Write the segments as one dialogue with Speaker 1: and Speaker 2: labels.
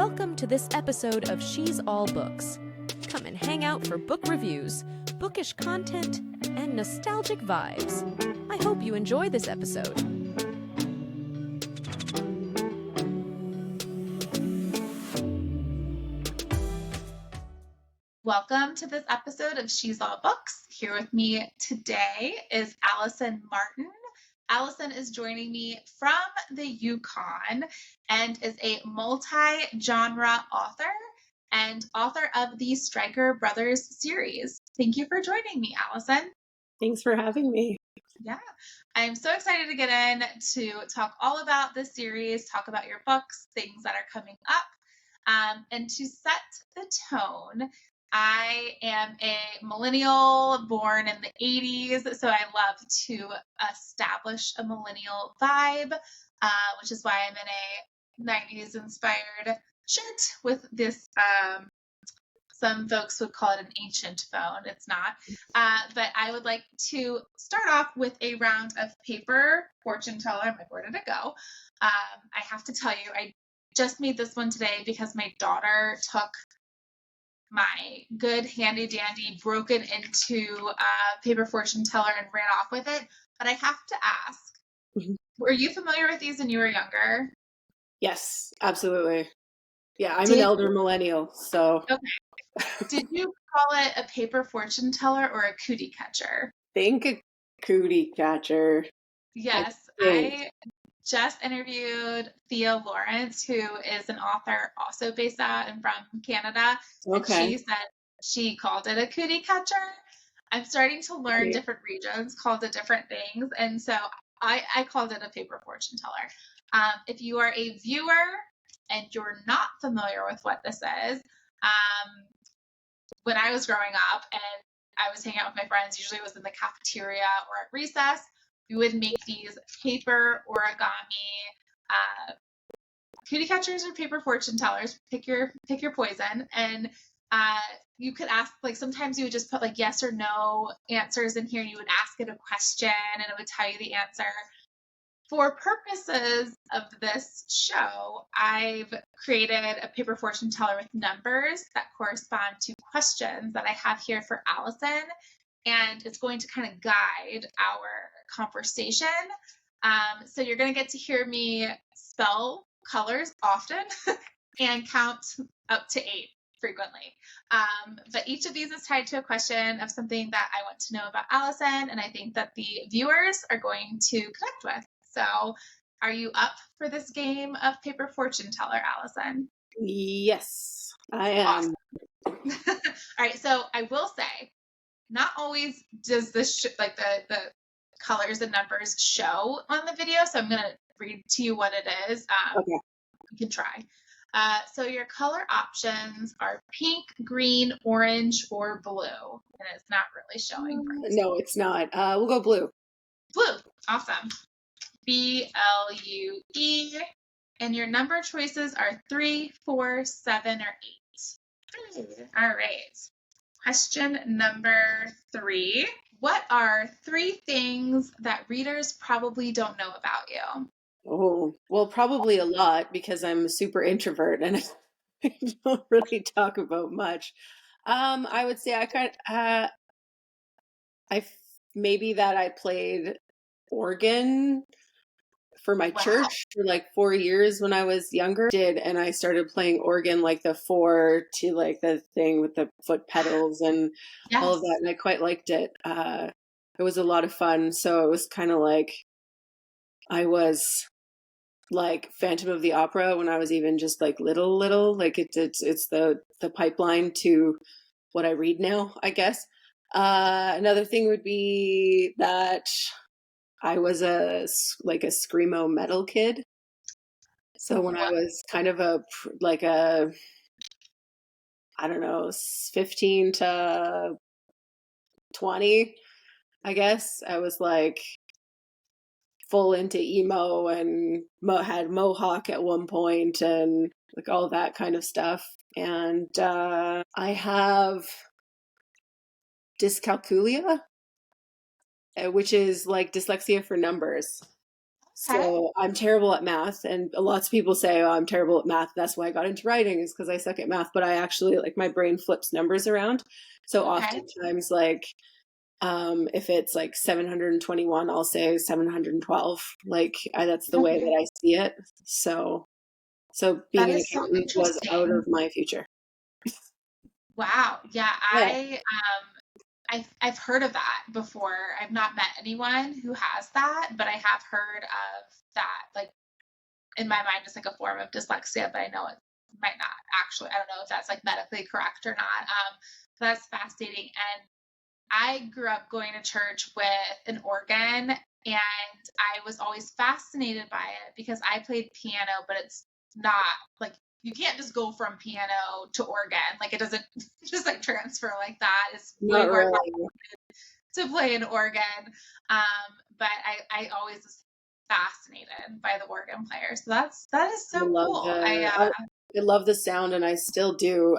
Speaker 1: Welcome to this episode of She's All Books. Come and hang out for book reviews, bookish content, and nostalgic vibes. I hope you enjoy this episode.
Speaker 2: Welcome to this episode of She's All Books. Here with me today is Allison Martin. Allison is joining me from the Yukon and is a multi-genre author and author of the Stryker Brothers series. Thank you for joining me, Allison.
Speaker 3: Thanks for having me.
Speaker 2: Yeah, I'm so excited to get in to talk all about this series, talk about your books, things that are coming up, and to set the tone. I am a millennial born in the 80s, so I love to establish a millennial vibe, which is why I'm in a 90s inspired shirt with this, some folks would call it an ancient phone. It's not. But I would like to start off with a round of paper fortune teller. I'm like, where did it go? I have to tell you, I just made this one today because my daughter took my good handy dandy broken into paper fortune teller and ran off with it. But I have to ask, were you familiar with these when you were younger?
Speaker 3: Yes, absolutely. Yeah, I'm an elder millennial, so.
Speaker 2: Okay. Did you call it a paper fortune teller or a cootie catcher?
Speaker 3: Think a cootie catcher.
Speaker 2: Yes, I just interviewed Thea Lawrence, who is an author also based out and from Canada.
Speaker 3: Okay.
Speaker 2: And she said she called it a cootie catcher. I'm starting to learn different regions called it different things. And so I called it a paper fortune teller. If you are a viewer and you're not familiar with what this is, when I was growing up and I was hanging out with my friends, usually it was in the cafeteria or at recess, we would make these paper origami cootie catchers or paper fortune tellers. Pick your poison. And you could ask, like, sometimes you would just put like yes or no answers in here, and you would ask it a question and it would tell you the answer. For purposes of this show, I've created a paper fortune teller with numbers that correspond to questions that I have here for Allison, and it's going to kind of guide our conversation. So you're going to get to hear me spell colors often and count up to 8 frequently. But each of these is tied to a question of something that I want to know about Allison, and I think that the viewers are going to connect with. So are you up for this game of paper fortune teller, Allison?
Speaker 3: Yes, I am.
Speaker 2: Awesome. All right, so I will say, not always does this the colors and numbers show on the video, so I'm going to read to you what it is.
Speaker 3: Okay.
Speaker 2: You can try. So your color options are pink, green, orange, or blue, and it's not really showing.
Speaker 3: No, it's not. We'll go blue.
Speaker 2: Blue. Awesome. BLUE. And your number choices are 3, 4, 7, or 8. All right. Question number 3. What are 3 things that readers probably don't know about you?
Speaker 3: Oh, well, probably a lot because I'm a super introvert and I don't really talk about much. I would say maybe that I played organ for my church for like 4 years when I was younger. And I started playing organ like the 4 to like the thing with the foot pedals and all of that, and I quite liked it. It was a lot of fun. So it was kind of like I was like Phantom of the Opera when I was even just like little. Like it's the pipeline to what I read now, I guess. Another thing would be that I was a screamo metal kid. So when I was kind of I don't know, 15 to 20, I guess, I was like full into emo and had mohawk at one point and like all that kind of stuff. And I have dyscalculia, which is like dyslexia for numbers.
Speaker 2: Okay.
Speaker 3: So I'm terrible at math, and lots of people say, "Oh, I'm terrible at math. That's why I got into writing, is because I suck at math." But I actually like my brain flips numbers around. So
Speaker 2: Okay.
Speaker 3: oftentimes, like if it's like 721, I'll say 712. Like that's the way
Speaker 2: Okay.
Speaker 3: that I see it. So
Speaker 2: That
Speaker 3: being an
Speaker 2: is so
Speaker 3: accountant was out
Speaker 2: interesting.
Speaker 3: of my future.
Speaker 2: Wow. Yeah,
Speaker 3: Yeah.
Speaker 2: I've heard of that before. I've not met anyone who has that, but I have heard of that. Like in my mind, it's like a form of dyslexia, but I know it might not actually. I don't know if that's like medically correct or not. That's fascinating. And I grew up going to church with an organ, and I was always fascinated by it because I played piano, but it's not like you can't just go from piano to organ. Like it doesn't just like transfer like that. It's way
Speaker 3: Not
Speaker 2: more
Speaker 3: really.
Speaker 2: to play an organ. But I always was fascinated by the organ player. So that is
Speaker 3: I
Speaker 2: so
Speaker 3: love
Speaker 2: cool.
Speaker 3: I love the sound, and I still do.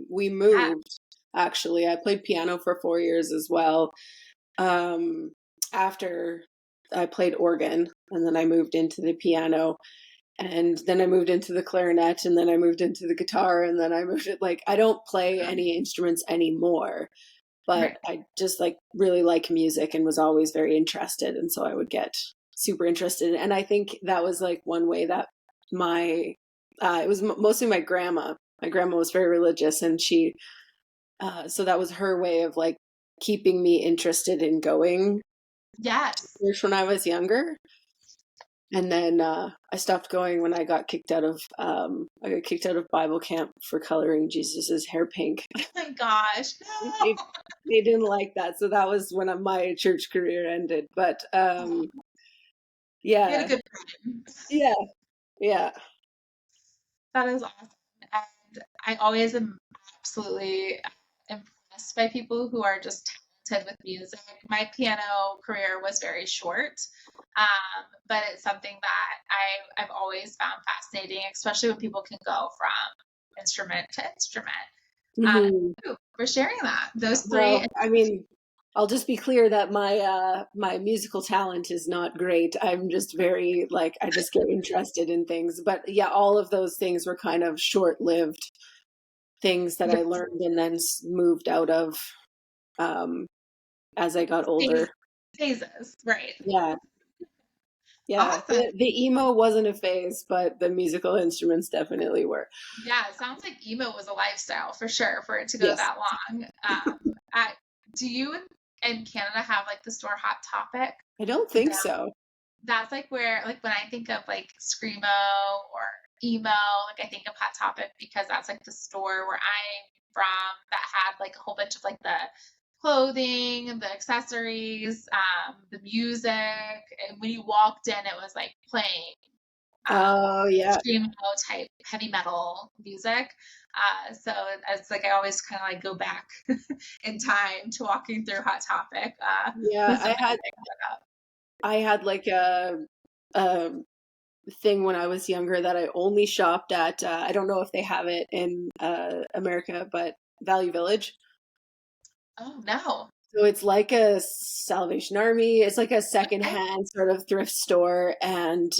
Speaker 3: We
Speaker 2: Yeah,
Speaker 3: moved, actually. I played piano for 4 years as well. Um, After I played organ, and then I moved into the piano, and then I moved into the clarinet, and then I moved into the guitar, and then I moved it. Like I don't play any instruments anymore, but
Speaker 2: right.
Speaker 3: I just like really like music and was always very interested, and so I would get super interested. And I think that was like one way that my it was mostly my grandma. My grandma was very religious, and she so that was her way of like keeping me interested in going
Speaker 2: Yes.
Speaker 3: to church when I was younger. And then I stopped going when I got kicked out of Bible camp for coloring Jesus's hair pink.
Speaker 2: Oh my gosh.
Speaker 3: they,
Speaker 2: No.
Speaker 3: they didn't like that, so that was when my church career ended. But
Speaker 2: You had a
Speaker 3: yeah,
Speaker 2: good time.
Speaker 3: yeah, yeah.
Speaker 2: That is awesome. And I always am absolutely impressed by people who are just talented with music. My piano career was very short, but it's something that I've always found fascinating, especially when people can go from instrument to instrument. Uh,
Speaker 3: Hmm.
Speaker 2: thank you for sharing that. Those three.
Speaker 3: Well, I mean, I'll just be clear that my musical talent is not great. I'm just very like I just get interested in things. But yeah, all of those things were kind of short-lived things that I
Speaker 2: Yes,
Speaker 3: learned and then moved out of um, as I got older.
Speaker 2: phases, right.
Speaker 3: Yeah, yeah.
Speaker 2: Awesome.
Speaker 3: The emo wasn't a phase, but the musical instruments definitely were.
Speaker 2: Yeah, it sounds like emo was a lifestyle for sure for it to go
Speaker 3: Yes,
Speaker 2: that long. Do you in Canada have like the store Hot Topic?
Speaker 3: I don't think
Speaker 2: That,
Speaker 3: so.
Speaker 2: that's like where like when I think of like screamo or emo, like I think of Hot Topic because that's like the store where I'm from that had like a whole bunch of like the clothing, the accessories, the music, and when you walked in, it was like playing
Speaker 3: Oh yeah,
Speaker 2: screamo type heavy metal music. So it's like I always kind of like go back in time to walking through Hot Topic
Speaker 3: yeah.
Speaker 2: with something to pick that up.
Speaker 3: I had like a thing when I was younger that I only shopped at. I don't know if they have it in America, but Value Village.
Speaker 2: Oh no.
Speaker 3: So it's like a Salvation Army. It's like a
Speaker 2: Okay.
Speaker 3: secondhand sort of thrift store, and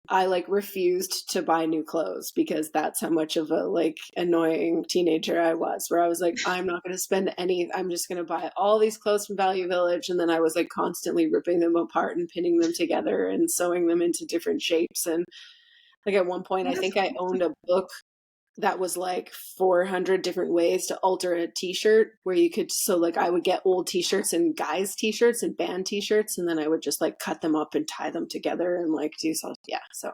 Speaker 3: I like refused to buy new clothes because that's how much of a like annoying teenager I was. Where I was like, I'm not going to spend any. I'm just going to buy all these clothes from Value Village, and then I was like constantly ripping them apart and pinning them together and sewing them into different shapes. And like at one point, I
Speaker 2: That is
Speaker 3: think I owned a book that was like 400 different ways to alter a t-shirt where you could so like I would get old t-shirts and guys t-shirts and band t-shirts, and then I would just like cut them up and tie them together and like do so. Yeah, so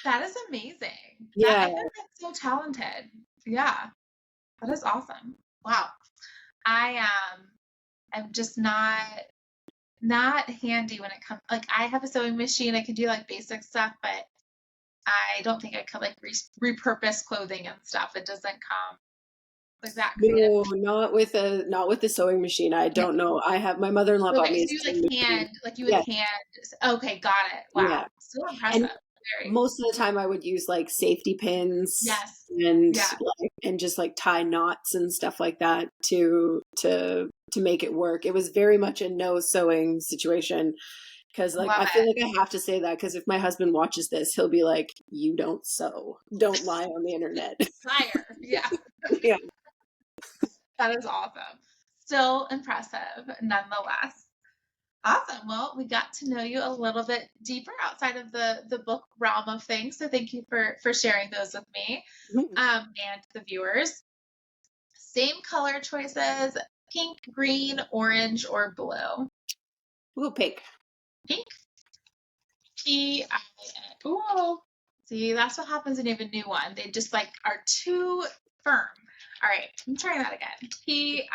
Speaker 2: that is amazing. That
Speaker 3: yeah.
Speaker 2: I think that's so talented. Yeah, that is awesome. Wow. I am just not handy when it comes like I have a sewing machine. I can do like basic stuff, but I don't think I could like repurpose clothing and stuff. It doesn't come like that creative.
Speaker 3: No, not with the sewing machine. I
Speaker 2: Yeah.
Speaker 3: don't know. I have my mother-in-law bought
Speaker 2: Okay,
Speaker 3: me a
Speaker 2: so you
Speaker 3: sewing machine.
Speaker 2: like you would
Speaker 3: Yeah,
Speaker 2: hand. Okay, got it. Wow,
Speaker 3: yeah.
Speaker 2: so
Speaker 3: And
Speaker 2: impressive. Very.
Speaker 3: most of the time I would use like safety pins
Speaker 2: Yes.
Speaker 3: and
Speaker 2: Yeah.
Speaker 3: like and just like tie knots and stuff like that to make it work. It was very much a no sewing situation. Because like
Speaker 2: Love
Speaker 3: I feel
Speaker 2: it.
Speaker 3: like I have to say that because if my husband watches this, he'll be like, "You don't sew. Don't lie on the internet."
Speaker 2: Fire. Yeah.
Speaker 3: Yeah.
Speaker 2: That is awesome. Still impressive, nonetheless. Awesome. Well, we got to know you a little bit deeper outside of the book realm of things. So thank you for sharing those with me and the viewers. Same color choices: pink, green, orange, or blue.
Speaker 3: Ooh, pink.
Speaker 2: Pink. P-I-N. Ooh. See, that's what happens when you have a new one. They just like are too firm. All right, I'm trying that again. Pink.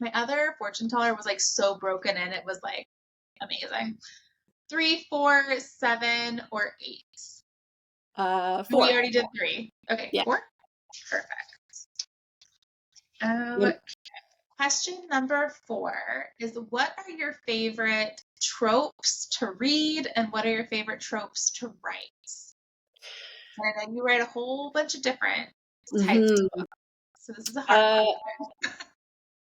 Speaker 2: My other fortune teller was like so broken in, it was like amazing. 3, 4, 7, or 8. We
Speaker 3: 4.
Speaker 2: already did 3. Okay,
Speaker 3: Yeah.
Speaker 2: 4. Perfect.
Speaker 3: Yep.
Speaker 2: Question number 4 is, what are your favorite tropes to read and what are your favorite tropes to write? And I know you write a whole bunch of different types of books, so this is a hard
Speaker 3: Uh,
Speaker 2: question.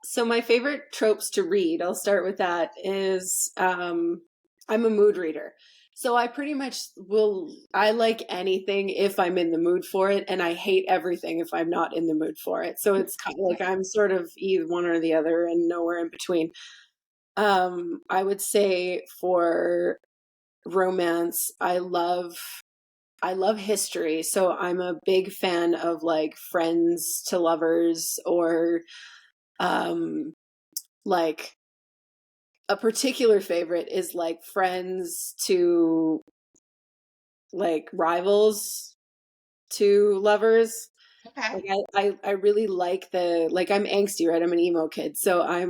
Speaker 3: so my favorite tropes to read, I'll start with that, is I'm a mood reader. So I pretty much I like anything if I'm in the mood for it, and I hate everything if I'm not in the mood for it. So it's kind of like I'm sort of either one or the other and nowhere in between. I would say for romance, I love history. So I'm a big fan of like friends to lovers or um like a particular favorite is like friends to like rivals to lovers.
Speaker 2: Okay.
Speaker 3: Like I really like the like I'm angsty, right? I'm an emo kid. So I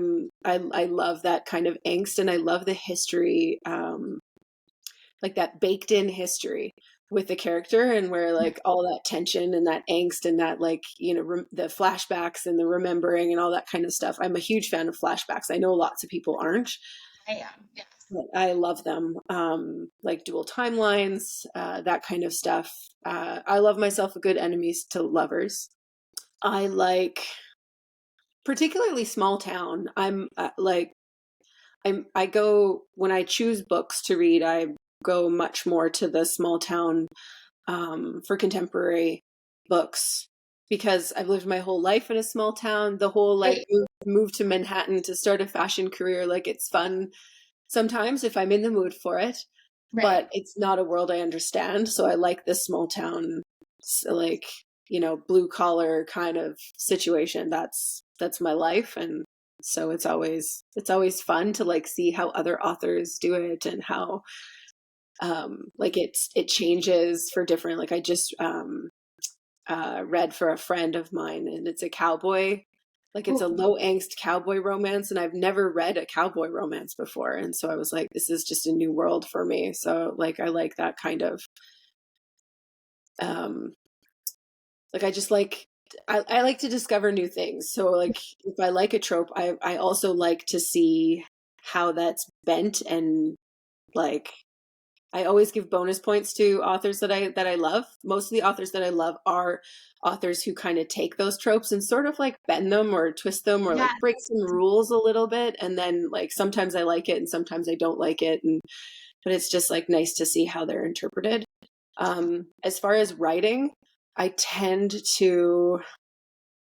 Speaker 3: love that kind of angst and I love the history like that baked in history with the character and where like all that tension and that angst and that like the flashbacks and the remembering and all that kind of stuff. I'm a huge fan of flashbacks. I know lots of people aren't,
Speaker 2: I am, yes.
Speaker 3: but I love them. Like dual timelines, that kind of stuff. I love myself a good enemies to lovers. I like particularly small town. I go when I choose books to read, I go much more to the small town for contemporary books because I've lived my whole life in a small town. The whole like
Speaker 2: Right,
Speaker 3: move to Manhattan to start a fashion career, like it's fun sometimes if I'm in the mood for it,
Speaker 2: right.
Speaker 3: but it's not a world I understand. So I like this small town, like blue collar kind of situation. That's my life, and so it's always fun to like see how other authors do it and how like it changes for different. Like I just read for a friend of mine, and it's a cowboy. Like it's a
Speaker 2: Ooh,
Speaker 3: low angst cowboy romance, and I've never read a cowboy romance before, and so I was like, this is just a new world for me. So like I like that kind of um like I just like I like to discover new things. So like if I like a trope, I also like to see how that's bent and like I always give bonus points to authors that I love. Most of the authors that I love are authors who kind of take those tropes and sort of like bend them or twist them or like
Speaker 2: yes.
Speaker 3: break some rules a little bit. And then like sometimes I like it and sometimes I don't like it. And but it's just like nice to see how they're interpreted. As far as writing, I tend to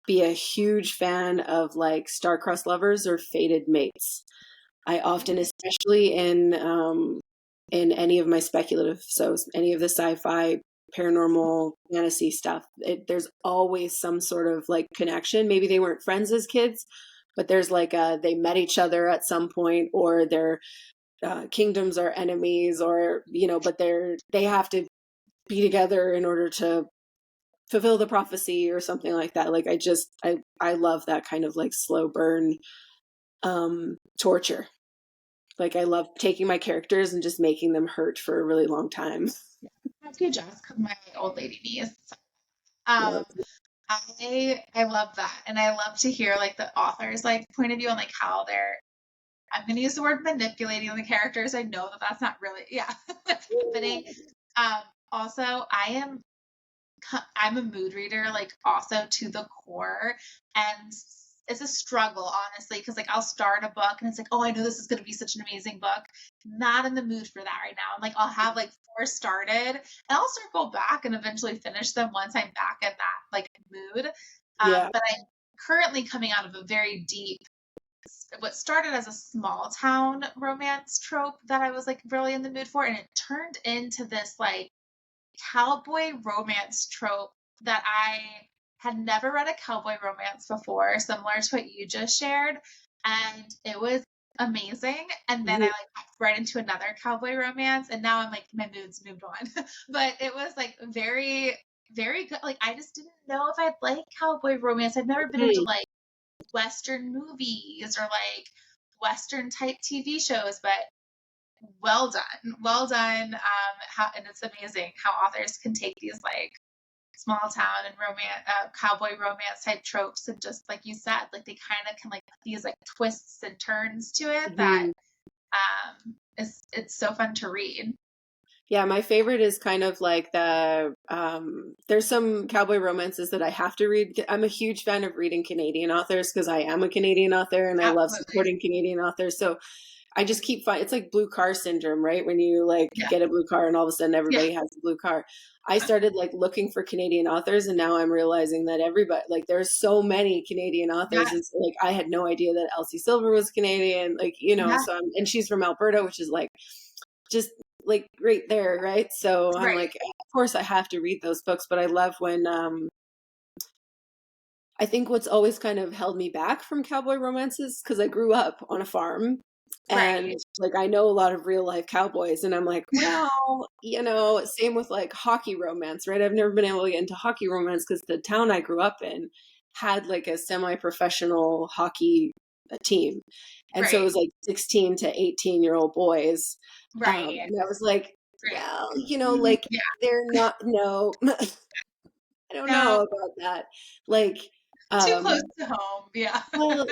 Speaker 3: be a huge fan of like star-crossed lovers or fated mates. I often, especially in any of my speculative, so any of the sci-fi, paranormal, fantasy stuff, there's always some sort of like connection. Maybe they weren't friends as kids, but there's like they met each other at some point, or their kingdoms are enemies, or but they have to be together in order to fulfill the prophecy or something like that. Like I love that kind of like slow burn torture. Like I love taking my characters and just making them hurt for a really long time.
Speaker 2: Have to adjust because my old lady niece.
Speaker 3: Yeah.
Speaker 2: Um, I love that, and I love to hear like the author's like point of view on like how they're. I'm going to use the word manipulating the characters. I know that that's not really what's happening. Um, also, I'm a mood reader, like also to the core, and it's a struggle, honestly, because like I'll start a book and it's like, oh, I know this is going to be such an amazing book. Not in the mood for that right now. I'm like, I'll have like 4 started and I'll circle back and eventually finish them once I'm back in that like mood.
Speaker 3: Yeah.
Speaker 2: But I'm currently coming out of a very deep, what started as a small town romance trope that I was like really in the mood for, and it turned into this like cowboy romance trope that I had never read a cowboy romance before, similar to what you just shared, and it was amazing. And then I like hopped right into another cowboy romance, and now I'm like my mood's moved on. But it was like very, very good. Like I just didn't know if I'd like cowboy romance. I've never been into like Western movies or like Western type TV shows, but well done, well done. And it's amazing how authors can take these like small town and cowboy romance type tropes, and just like you said, like they kind of can like put these like twists and turns to it that it's so fun to read.
Speaker 3: Yeah, my favorite is kind of like the there's some cowboy romances that I have to read. I'm a huge fan of reading Canadian authors because I am a Canadian author and I love supporting Canadian authors. So I just keep finding, it's like blue car syndrome, right? When you like get a blue car and all of a sudden everybody has a blue car. I started like looking for Canadian authors, and now I'm realizing that everybody, like there's so many Canadian authors. And so like I had no idea that Elsie Silver was Canadian, like, you know, so and she's from Alberta, which is like just like right there, right? So I'm like, of course I have to read those books, but I love when I think what's always kind of held me back from cowboy romances, because I grew up on a farm and like I know a lot of real life cowboys, and I'm like, well, you know, same with like hockey romance, right? I've never been able to get into hockey romance because the town I grew up in had like a semi-professional hockey team. And so it was like 16 to 18-year-old boys. And I was like, well, you know, like they're not, no, I don't know about that. Like,
Speaker 2: too close to home.
Speaker 3: Well,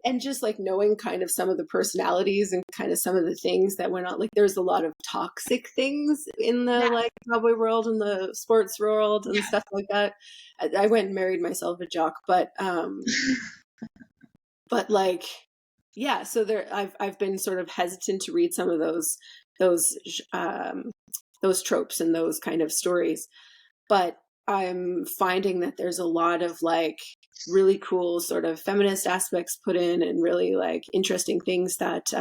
Speaker 3: and just like knowing kind of some of the personalities and kind of some of the things that went on, like there's a lot of toxic things in the like cowboy world and the sports world and stuff like that. I went and married myself a jock, but like, yeah, so there, I've been sort of hesitant to read some of those tropes and those kind of stories, but I'm finding that there's a lot of like really cool sort of feminist aspects put in, and really like interesting things that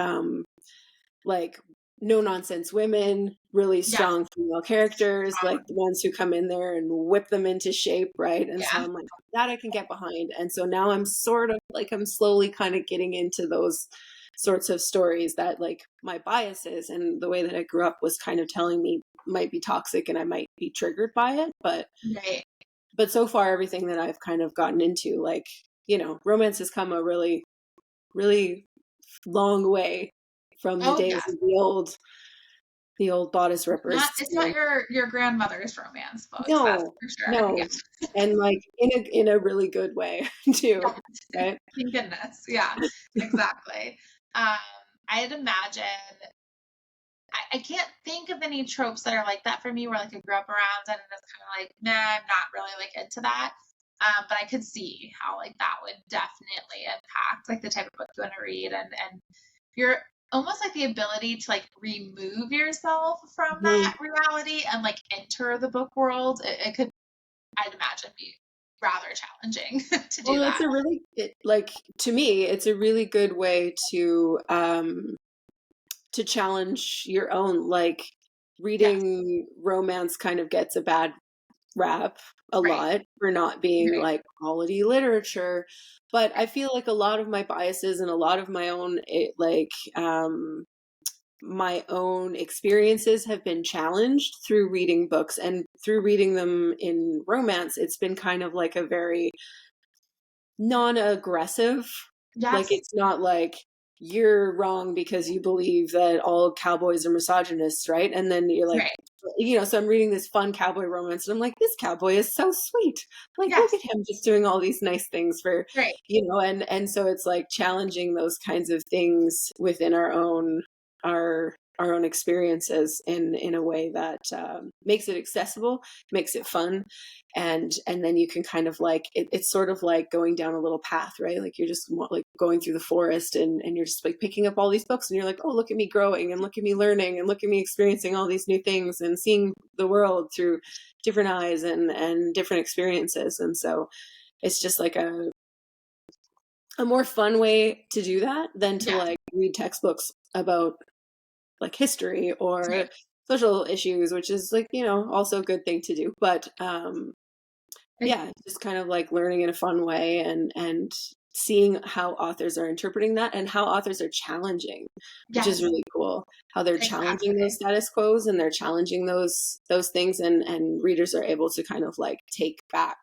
Speaker 3: like no nonsense women, really strong female characters, like the ones who come in there and whip them into shape, right? And so I'm like, that I can get behind. And so now I'm sort of like, I'm slowly kind of getting into those sorts of stories that like my biases and the way that I grew up was kind of telling me might be toxic and I might be triggered by it. But so far everything that I've kind of gotten into, like, you know, romance has come a really, really long way from the days of the old bodice rippers.
Speaker 2: It's not your grandmother's romance books.
Speaker 3: No,
Speaker 2: that's for sure.
Speaker 3: no. And like in a really good way too. Right?
Speaker 2: Thank goodness. Yeah, exactly. I'd imagine I can't think of any tropes that are like that for me, where like I grew up around and it's kind of like, nah, I'm not really like into that. But I could see how like that would definitely impact like the type of book you want to read, and you're almost like the ability to like remove yourself from that reality and like enter the book world. It could, I'd imagine, be rather challenging to do that.
Speaker 3: It's a really, like, to me, it's a really good way to challenge your own, like reading romance kind of gets a bad rap a lot for not being like quality literature, but I feel like a lot of my biases and a lot of my own my own experiences have been challenged through reading books, and through reading them in romance it's been kind of like a very non-aggressive, like it's not like you're wrong because you believe that all cowboys are misogynists, right? And then you're like, you know, so I'm reading this fun cowboy romance and I'm like, this cowboy is so sweet. Like, look at him just doing all these nice things for, you know, and so it's like challenging those kinds of things within our our own experiences in a way that makes it accessible, makes it fun, and then you can kind of like it's sort of like going down a little path, right? Like you're just like going through the forest, and you're just like picking up all these books, and you're like, oh, look at me growing, and look at me learning, and look at me experiencing all these new things, and seeing the world through different eyes and different experiences. And so it's just like a more fun way to do that than to like read textbooks about like history or social issues, which is like, you know, also a good thing to do. But yeah, just kind of like learning in a fun way, and seeing how authors are interpreting that and how authors are challenging, which is really cool. How they're challenging those status quos, and they're challenging those things, and readers are able to kind of like take back,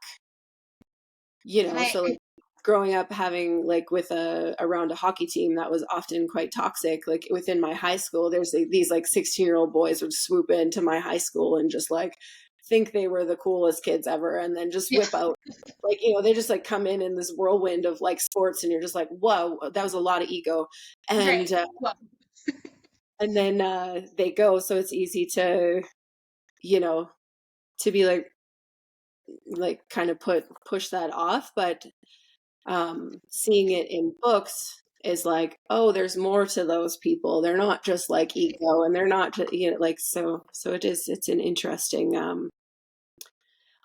Speaker 3: you know. So like growing up having like with around a hockey team that was often quite toxic, like within my high school, there's these like 16-year-old boys would swoop into my high school and just like think they were the coolest kids ever, and then just whip out like, you know, they just like come in this whirlwind of like sports, and you're just like, whoa, that was a lot of ego. And and then they go, so it's easy to, you know, to be like kind of push that off. But seeing it in books is like, oh, there's more to those people. They're not just like ego, and they're not just, you know, like, so it's an interesting,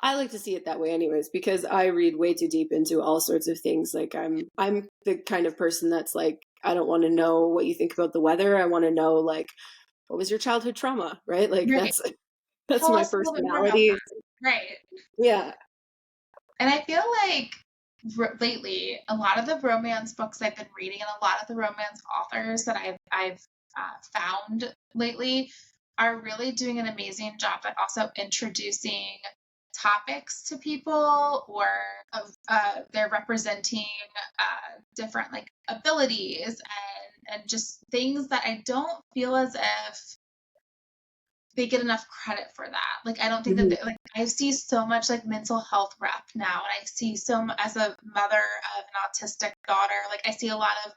Speaker 3: I like to see it that way anyways, because I read way too deep into all sorts of things. Like I'm the kind of person that's like, I don't want to know what you think about the weather. I want to know like, what was your childhood trauma, right? Like that's my personality.
Speaker 2: Right.
Speaker 3: Yeah.
Speaker 2: And I feel like lately, a lot of the romance books I've been reading, and a lot of the romance authors that I've found lately are really doing an amazing job at also introducing topics to people, or they're representing different like abilities and just things that I don't feel as if they get enough credit for that. Like, I don't think that like, I see so much like mental health rep now, and I see as a mother of an autistic daughter, like I see a lot of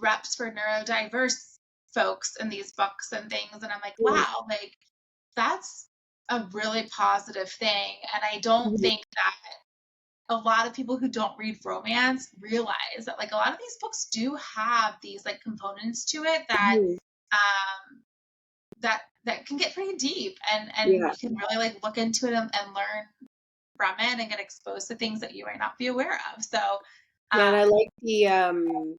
Speaker 2: reps for neurodiverse folks in these books and things, and I'm like, wow, like that's a really positive thing. And I don't think that a lot of people who don't read romance realize that like a lot of these books do have these like components to it that that can get pretty deep, and you can really like look into it and learn from it and get exposed to things that you might not be aware of. So
Speaker 3: and I like the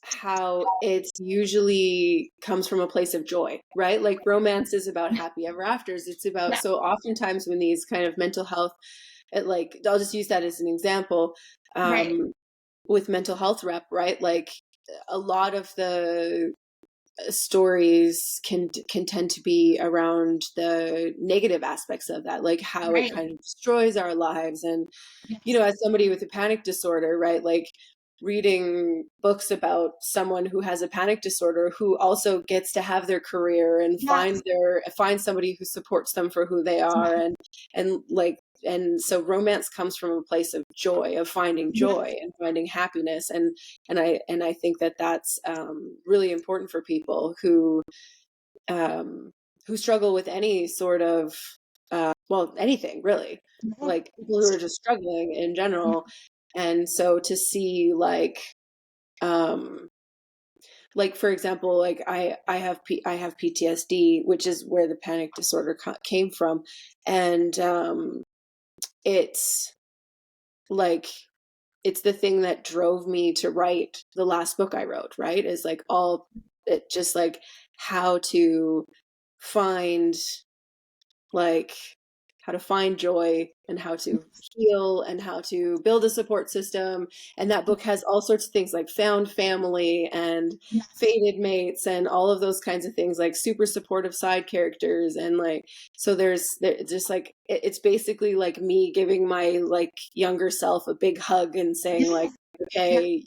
Speaker 3: how it usually comes from a place of joy, right? Like romance is about happy ever afters. It's about, so oftentimes when these kind of mental health, like I'll just use that as an example, with mental health rep, right? Like a lot of the stories can tend to be around the negative aspects of that, like how it kind of destroys our lives. And you know, as somebody with a panic disorder, right, like reading books about someone who has a panic disorder who also gets to have their career and find somebody who supports them for who they are, and so romance comes from a place of joy, of finding joy and finding happiness, and I think that that's really important for people who struggle with any sort of well, anything really, like people who are just struggling in general. And so to see like for example, like I have PTSD, which is where the panic disorder came from, and it's like it's the thing that drove me to write the last book I wrote, right? Is like all it just like how to find like how to find joy and how to heal and how to build a support system. And that book has all sorts of things like found family and fated mates and all of those kinds of things, like super supportive side characters. And like, so there's just like, it's basically like me giving my like younger self a big hug and saying like, okay,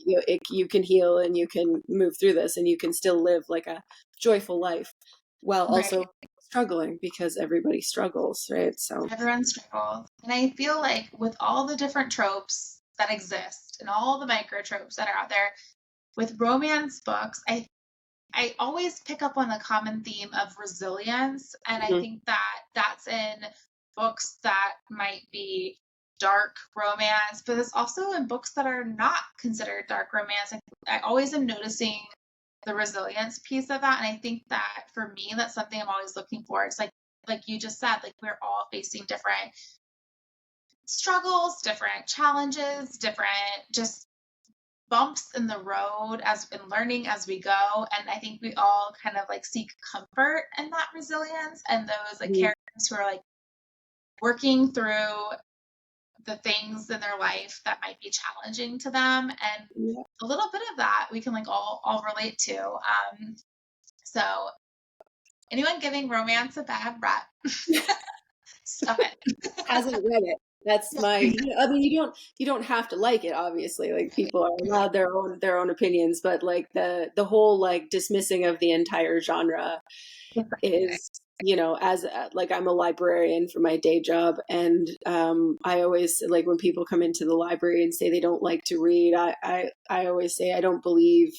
Speaker 3: you can heal and you can move through this and you can still live like a joyful life while also struggling, because everybody struggles, right? So
Speaker 2: everyone struggles. And I feel like with all the different tropes that exist and all the micro tropes that are out there with romance books, I I always pick up on the common theme of resilience. And I think that that's in books that might be dark romance, but it's also in books that are not considered dark romance. I always am noticing the resilience piece of that. And I think that for me, that's something I'm always looking for. It's like you just said, like we're all facing different struggles, different challenges, different just bumps in the road as in learning as we go. And I think we all kind of like seek comfort in that resilience and those like characters who are like working through the things in their life that might be challenging to them. And a little bit of that we can like all relate to. So anyone giving romance a bad rep, stop it.
Speaker 3: Hasn't read it. That's my, I mean, you don't have to like it, obviously. Like people are allowed their own opinions, but like the whole like dismissing of the entire genre is, you know, as like I'm a librarian for my day job, and I always like when people come into the library and say they don't like to read, I always say I don't believe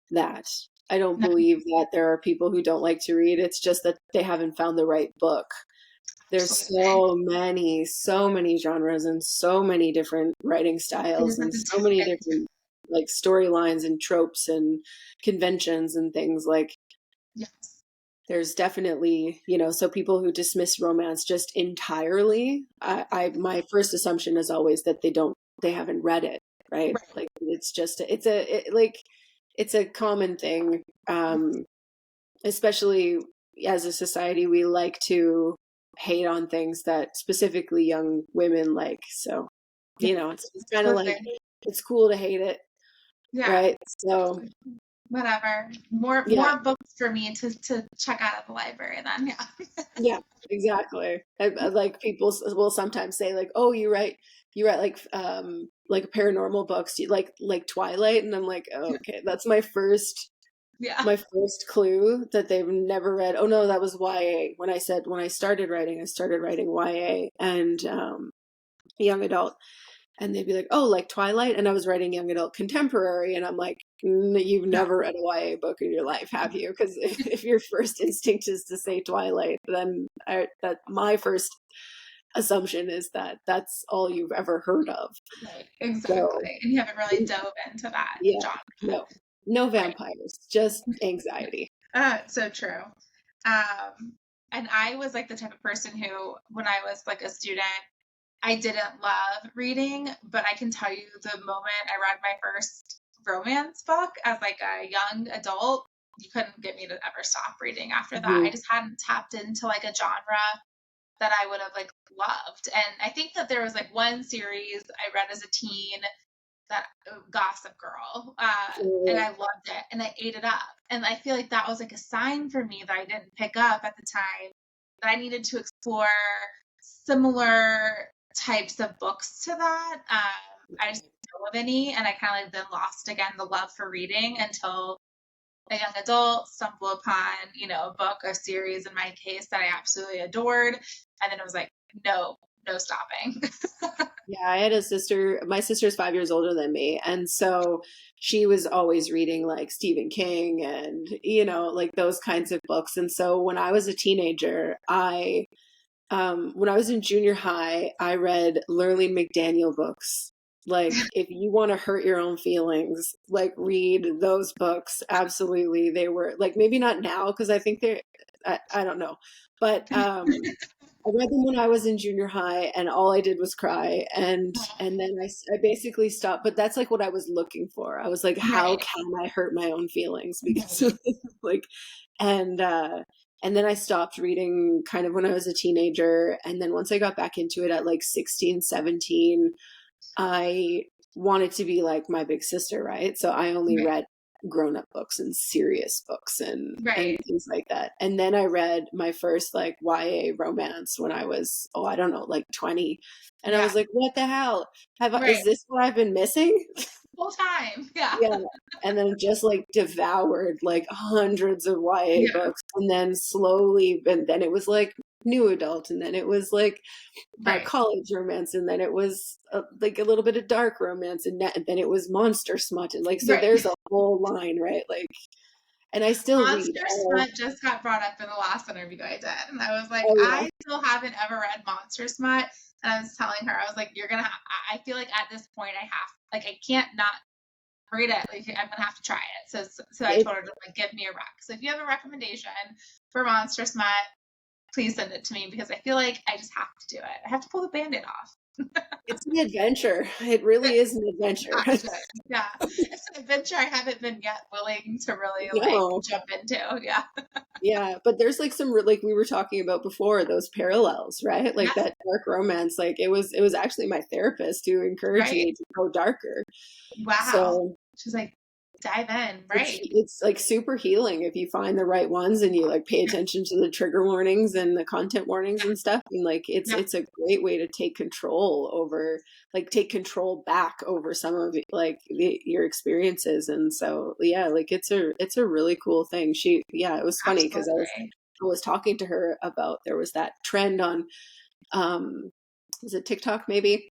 Speaker 3: that. I don't believe that there are people who don't like to read. It's just that they haven't found the right book. There's so many genres and so many different writing styles and so many different like storylines and tropes and conventions and things like.
Speaker 2: Yes.
Speaker 3: There's definitely, you know, so people who dismiss romance just entirely, my first assumption is always that they haven't read it, right? Like it's just, it's a common thing, especially as a society, we like to hate on things that specifically young women like. So, you know, it's kind of like, it's cool to hate it, right? So
Speaker 2: whatever. More books for me to check out at the library then.
Speaker 3: Yeah, exactly. Like people will sometimes say like, "Oh, you write like paranormal books, you like Twilight," and I'm like, oh, "Okay, that's my first clue that they've never read." Oh no, that was YA. When I started writing YA and young adult. And they'd be like, "Oh, like Twilight?" And I was writing young adult contemporary. And I'm like, "You've never read a YA book in your life, have you? Because if your first instinct is to say Twilight, then that my first assumption is that that's all you've ever heard of."
Speaker 2: Right, exactly. So, and you haven't really dove into that genre.
Speaker 3: No vampires, just anxiety.
Speaker 2: So true. And I was like the type of person who, when I was like a student, I didn't love reading, but I can tell you the moment I read my first romance book as like a young adult, you couldn't get me to ever stop reading after that. I just hadn't tapped into like a genre that I would have like loved. And I think that there was like one series I read as a teen, that Gossip Girl, and I loved it and I ate it up. And I feel like that was like a sign for me that I didn't pick up at the time, that I needed to explore similar types of books to that. I just didn't know of any, and I kind of like then lost again the love for reading until a young adult stumbled upon, you know, a book, a series in my case that I absolutely adored, and then it was like, no stopping.
Speaker 3: Yeah, I had a sister. My sister's 5 years older than me, and so she was always reading like Stephen King and, you know, like those kinds of books. And so when I was a teenager, when I was in junior high, I read Lurleen McDaniel books. Like, if you want to hurt your own feelings, like read those books. Absolutely. They were like, maybe not now, because I think I don't know. But I read them when I was in junior high, and all I did was cry. And then I basically stopped. But that's like what I was looking for. I was like, how can I hurt my own feelings? Because like, and then I stopped reading kind of when I was a teenager. And then once I got back into it at like 16, 17, I wanted to be like my big sister, right? So I only read grown-up books and serious books and things like that. And then I read my first like YA romance when I was, I don't know, like 20. And I was like, what the hell? Is this what I've been missing?
Speaker 2: Full time. Yeah.
Speaker 3: And then just like devoured like hundreds of YA books, and then slowly, and then it was like new adult, and then it was like college romance, and then it was like a little bit of dark romance, and then it was monster smut, and like, so there's a whole line, right? Like, And I still read
Speaker 2: Monster
Speaker 3: all.
Speaker 2: Smut just got brought up in the last interview I did, and I was like,
Speaker 3: Oh yeah.
Speaker 2: I still haven't ever read Monster Smut, and I was telling her, I was like, you're gonna. I feel like at this point, I can't not read it. Like I'm gonna have to try it. So I told her to like give me a rec. So if you have a recommendation for Monster Smut, please send it to me because I feel like I just have to do it. I have to pull the Band-Aid off.
Speaker 3: It's an adventure. It really is an adventure.
Speaker 2: Yeah, it's an adventure I haven't been yet willing to really
Speaker 3: No.
Speaker 2: like jump into. Yeah.
Speaker 3: Yeah, but there's like some like we were talking about before, those parallels, right? Like
Speaker 2: Yeah.
Speaker 3: that dark romance. Like it was actually my therapist who encouraged
Speaker 2: Right.
Speaker 3: me to go darker.
Speaker 2: Wow.
Speaker 3: So
Speaker 2: She's like, dive in, right?
Speaker 3: it's like super healing if you find the right ones and you like pay attention to the trigger warnings and the content warnings and stuff. And like it's a great way to take control over, like take control back over some of like your experiences. And so yeah, like it's a really cool thing. It was funny because I was talking to her about, there was that trend on is it TikTok maybe,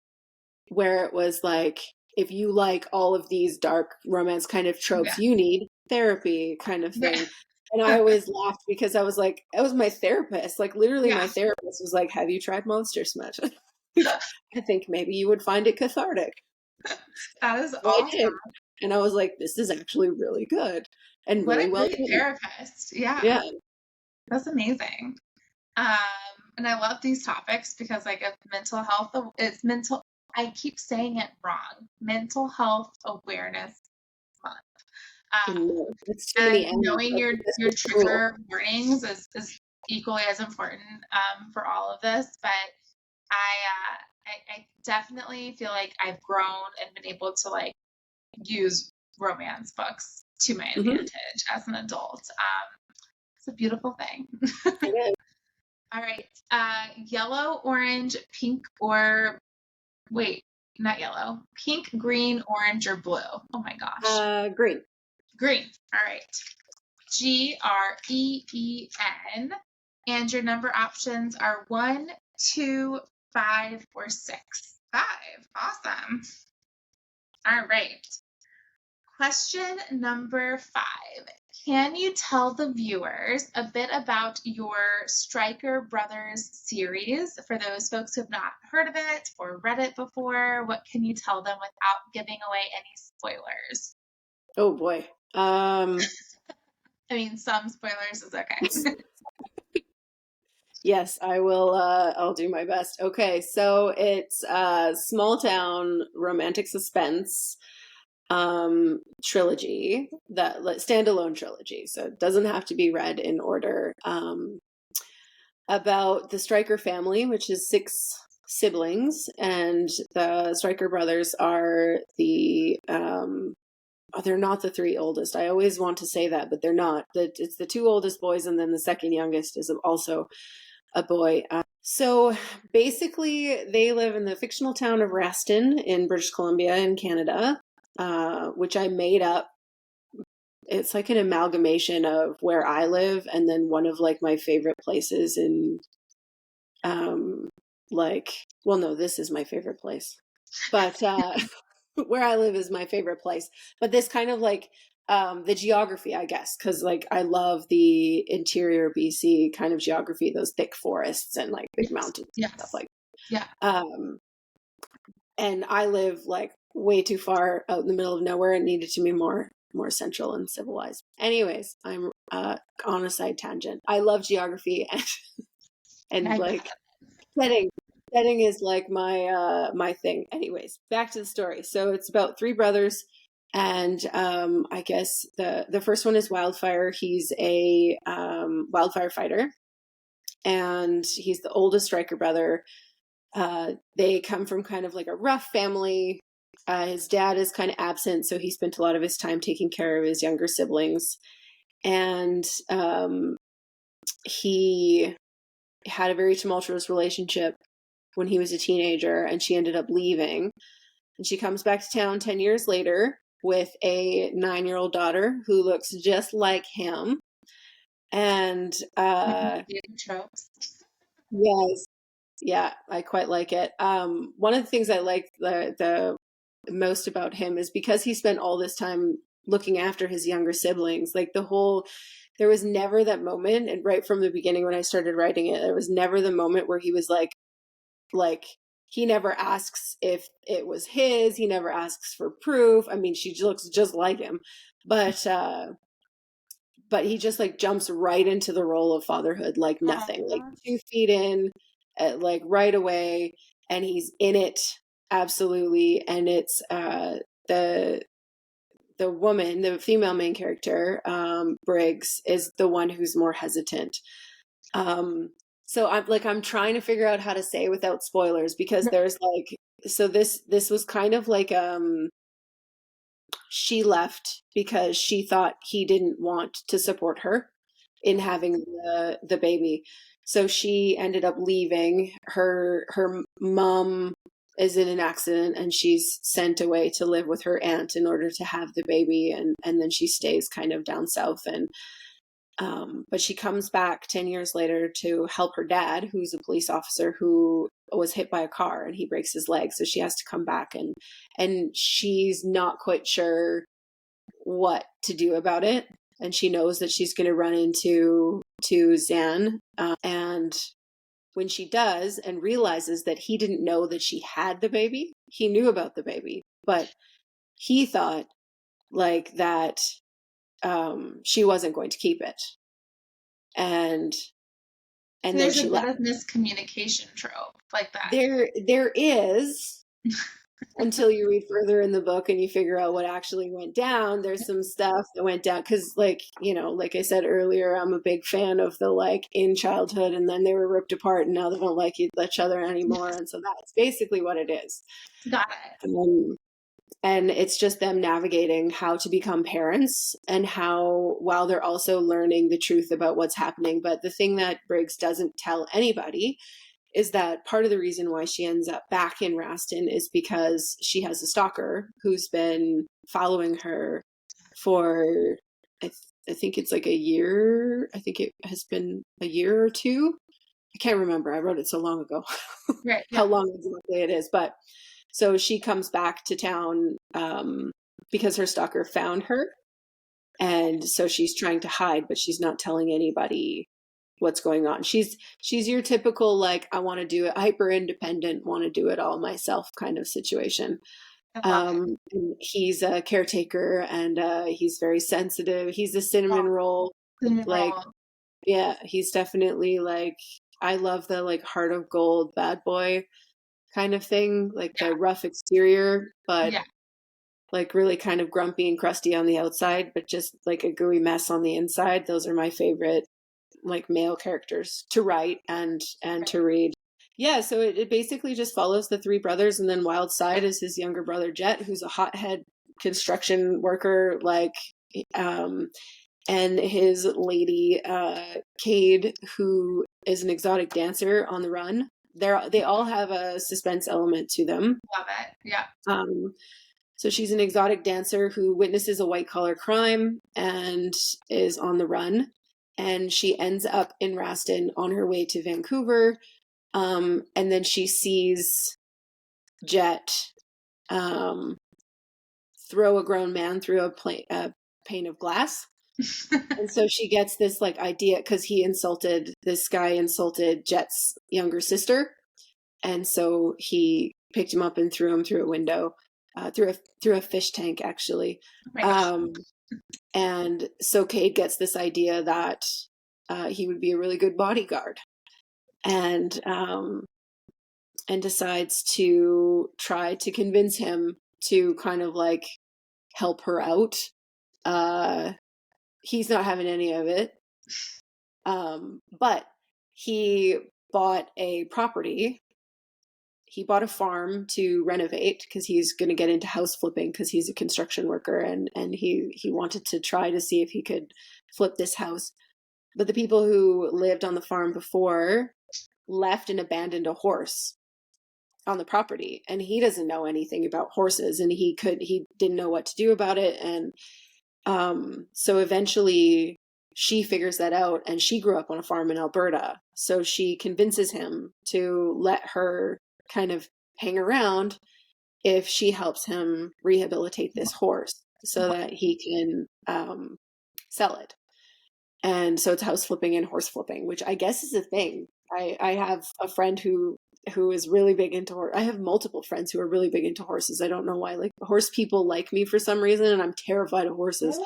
Speaker 3: where it was like, if you like all of these dark romance kind of tropes, you need therapy kind of thing. And I always laughed because I was like, that was my therapist. Like literally my therapist was like, have you tried Monster Smut? I think maybe you would find it cathartic.
Speaker 2: That is
Speaker 3: So
Speaker 2: awesome.
Speaker 3: I did. And I was like, this is actually really good and
Speaker 2: What
Speaker 3: really
Speaker 2: a
Speaker 3: well
Speaker 2: great
Speaker 3: done.
Speaker 2: therapist. Yeah. That's amazing. And I love these topics because like of mental health, it's mental, I keep saying it wrong. Mental Health Awareness Month.
Speaker 3: It's too many
Speaker 2: And knowing your trigger warnings is equally as important for all of this. But I definitely feel like I've grown and been able to like use romance books to my advantage as an adult. It's a beautiful thing. All right. Yellow, orange, pink, or wait, not yellow. Pink, green, orange, or blue. Oh my gosh.
Speaker 3: Green.
Speaker 2: Green. All right. GREEN. And your number options are 1, 2, 5, or 6. 5. Awesome. All right. Question number 5. Can you tell the viewers a bit about your Stryker Brothers series? For those folks who have not heard of it or read it before, what can you tell them without giving away any spoilers?
Speaker 3: Oh boy.
Speaker 2: I mean, some spoilers is okay.
Speaker 3: Yes, I will. I'll do my best. Okay, so it's a small town romantic suspense trilogy, that standalone trilogy. So it doesn't have to be read in order. About the Stryker family, which is 6 siblings, and the Stryker brothers are they're not the 3 oldest. I always want to say that, but they're not. It's the 2 oldest boys, and then the second youngest is also a boy. So basically, they live in the fictional town of Reston in British Columbia in Canada, which I made up. It's like an amalgamation of where I live and then one of like my favorite places in, this is my favorite place, but where I live is my favorite place. But this kind of like the geography, I guess, because like I love the interior BC kind of geography, those thick forests and like big mountains and stuff like that. And I live like way too far out in the middle of nowhere and needed to be more central and civilized. Anyways, I'm on a side tangent. I love geography and like setting is like my thing. Anyways, back to the story. So it's about 3 brothers, and I guess the first one is Wildfire. He's a wildfire fighter, and he's the oldest Stryker brother. They come from kind of like a rough family. His dad is kind of absent, so he spent a lot of his time taking care of his younger siblings. And he had a very tumultuous relationship when he was a teenager, and she ended up leaving. And she comes back to town 10 years later with a 9-year-old daughter who looks just like him. And
Speaker 2: tropes.
Speaker 3: Yes. Yeah, I quite like it. One of the things I like the most about him is because he spent all this time looking after his younger siblings. Like there was never that moment, and right from the beginning when I started writing it, there was never the moment where he was like he never asks if it was his, he never asks for proof. I mean, she looks just like him, but he just like jumps right into the role of fatherhood like nothing, like 2 feet in, like right away, and he's in it absolutely. And it's the woman, the female main character, Briggs, is the one who's more hesitant. So I'm trying to figure out how to say without spoilers, because there's like, so this was kind of like, she left because she thought he didn't want to support her in having the baby. So she ended up leaving. Her mom is in an accident and she's sent away to live with her aunt in order to have the baby, and then she stays kind of down south. And but she comes back 10 years later to help her dad, who's a police officer who was hit by a car and he breaks his leg. So she has to come back, and she's not quite sure what to do about it. And she knows that she's going to run into Zan. And when she does and realizes that he didn't know that she had the baby, he knew about the baby, but he thought like that she wasn't going to keep it. And
Speaker 2: there's
Speaker 3: then she
Speaker 2: a bit
Speaker 3: left.
Speaker 2: of miscommunication trope like that.
Speaker 3: There is, until you read further in the book and you figure out what actually went down. There's some stuff that went down because, like, you know, like I said earlier, I'm a big fan of the like in childhood and then they were ripped apart and now they don't like each other anymore. And so that's basically what it is.
Speaker 2: Got it.
Speaker 3: And it's just them navigating how to become parents and how, while they're also learning the truth about what's happening. But the thing that Briggs doesn't tell anybody is that part of the reason why she ends up back in Raston is because she has a stalker who's been following her for, I think it's like a year. I think it has been a year or two. I can't remember. I wrote it so long ago.
Speaker 2: Right.
Speaker 3: How long exactly it is. But so she comes back to town because her stalker found her. And so she's trying to hide, but she's not telling anybody what's going on. She's your typical, like, I want to do it, hyper independent, want to do it all myself kind of situation. And he's a caretaker and he's very sensitive. He's a cinnamon roll. Yeah, he's definitely like, I love the like heart of gold bad boy kind of thing, like the rough exterior, but like really kind of grumpy and crusty on the outside, but just like a gooey mess on the inside. Those are my favorite like male characters to write and to read. Yeah, so it basically just follows the three brothers, and then Wild Side is his younger brother Jet, who's a hothead construction worker, like and his lady Cade, who is an exotic dancer on the run. They all have a suspense element to them.
Speaker 2: Love it. Yeah.
Speaker 3: So she's an exotic dancer who witnesses a white collar crime and is on the run. And she ends up in Raston on her way to Vancouver. And then she sees Jet throw a grown man through a pane of glass. And so she gets this like idea because this guy insulted Jet's younger sister. And so he picked him up and threw him through a window, through a fish tank, actually. And so Cade gets this idea that he would be a really good bodyguard, and decides to try to convince him to kind of like help her out. He's not having any of it, but he bought a property. He bought a farm to renovate because he's going to get into house flipping because he's a construction worker, and he wanted to try to see if he could flip this house. But the people who lived on the farm before left and abandoned a horse on the property, and he doesn't know anything about horses, and he didn't know what to do about it. And so eventually she figures that out, and she grew up on a farm in Alberta. So she convinces him to let her kind of hang around if she helps him rehabilitate this horse. so that he can sell it. And so it's house flipping and horse flipping, which I guess is a thing. I have a friend who is really big into horse. I have multiple friends who are really big into horses. I don't know why. Like horse people like me for some reason, and I'm terrified of horses.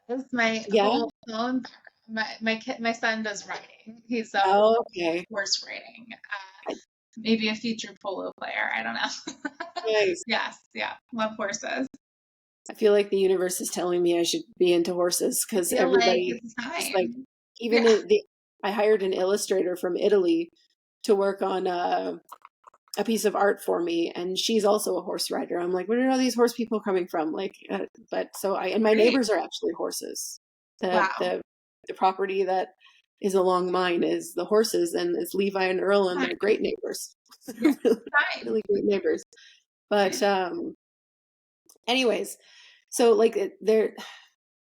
Speaker 2: That's my
Speaker 3: Yeah.
Speaker 2: whole own background. My son does riding. He's
Speaker 3: Okay.
Speaker 2: horse riding. Maybe a future polo player. I don't know.
Speaker 3: Nice.
Speaker 2: Yes, yeah, love horses.
Speaker 3: I feel like the universe is telling me I should be into horses because everybody,
Speaker 2: Like it's
Speaker 3: just like
Speaker 2: time.
Speaker 3: even
Speaker 2: Yeah.
Speaker 3: I hired an illustrator from Italy to work on a piece of art for me, and she's also a horse rider. I'm like, where are all these horse people coming from? Like, but so and my
Speaker 2: Great.
Speaker 3: neighbors are actually horses.
Speaker 2: Wow.
Speaker 3: The property that is along mine is the horses, and it's Levi and Earl, and they're great neighbors.
Speaker 2: Yeah,
Speaker 3: Really great neighbors. But anyways, so like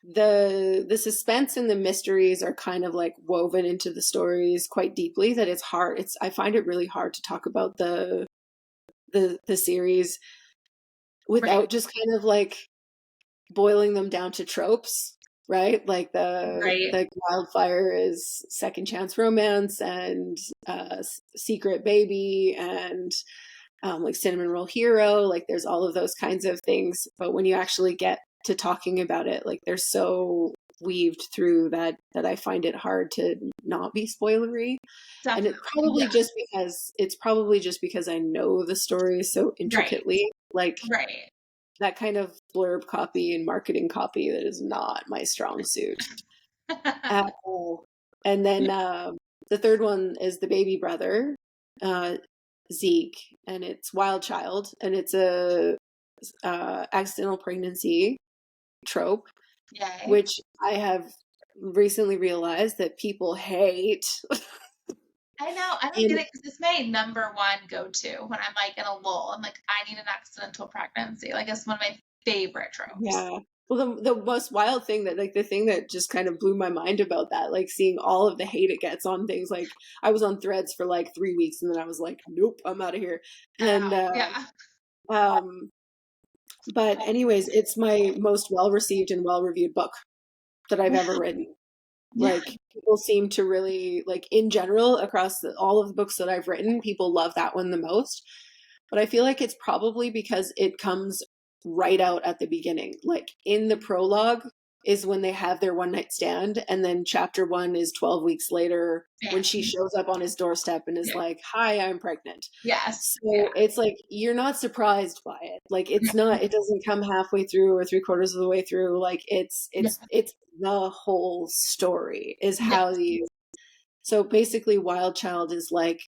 Speaker 3: the suspense and the mysteries are kind of like woven into the stories quite deeply, that it's hard. I find it really hard to talk about the series without just kind of like boiling them down to tropes, right? Like the wildfire is second chance romance, and secret baby, and like cinnamon roll hero. Like there's all of those kinds of things, but when you actually get to talking about it, like they're so weaved through that I find it hard to not be spoilery. Definitely. And it's probably just because I know the story so intricately. Like that kind of blurb copy and marketing copy, that is not my strong suit at all. And then the third one is the baby brother, Zeke, and it's Wild Child, and it's a accidental pregnancy trope. Yay. Which I have recently realized that people hate.
Speaker 2: I know. I don't get it, because it's my number one go-to when I'm like in a lull. I'm like, I need an accidental pregnancy. Like it's one of my favorite tropes.
Speaker 3: Yeah. Well, the most wild thing that, like, the thing that just kind of blew my mind about that, like seeing all of the hate it gets on things, like I was on Threads for like 3 weeks, and then I was like, nope, I'm out of here. And but anyways, it's my most well-received and well-reviewed book that I've ever written. Like people seem to really, like, in general across all of the books that I've written, people love that one the most. But I feel like it's probably because it comes right out at the beginning. Like in the prologue is when they have their one night stand, and then chapter 1 is 12 weeks later when she shows up on his doorstep and is like, hi, I'm pregnant. Yes. So it's like you're not surprised by it. Like it's not, it doesn't come halfway through or 3/4 of the way through. Like it's the whole story is how these. So basically Wild Child is like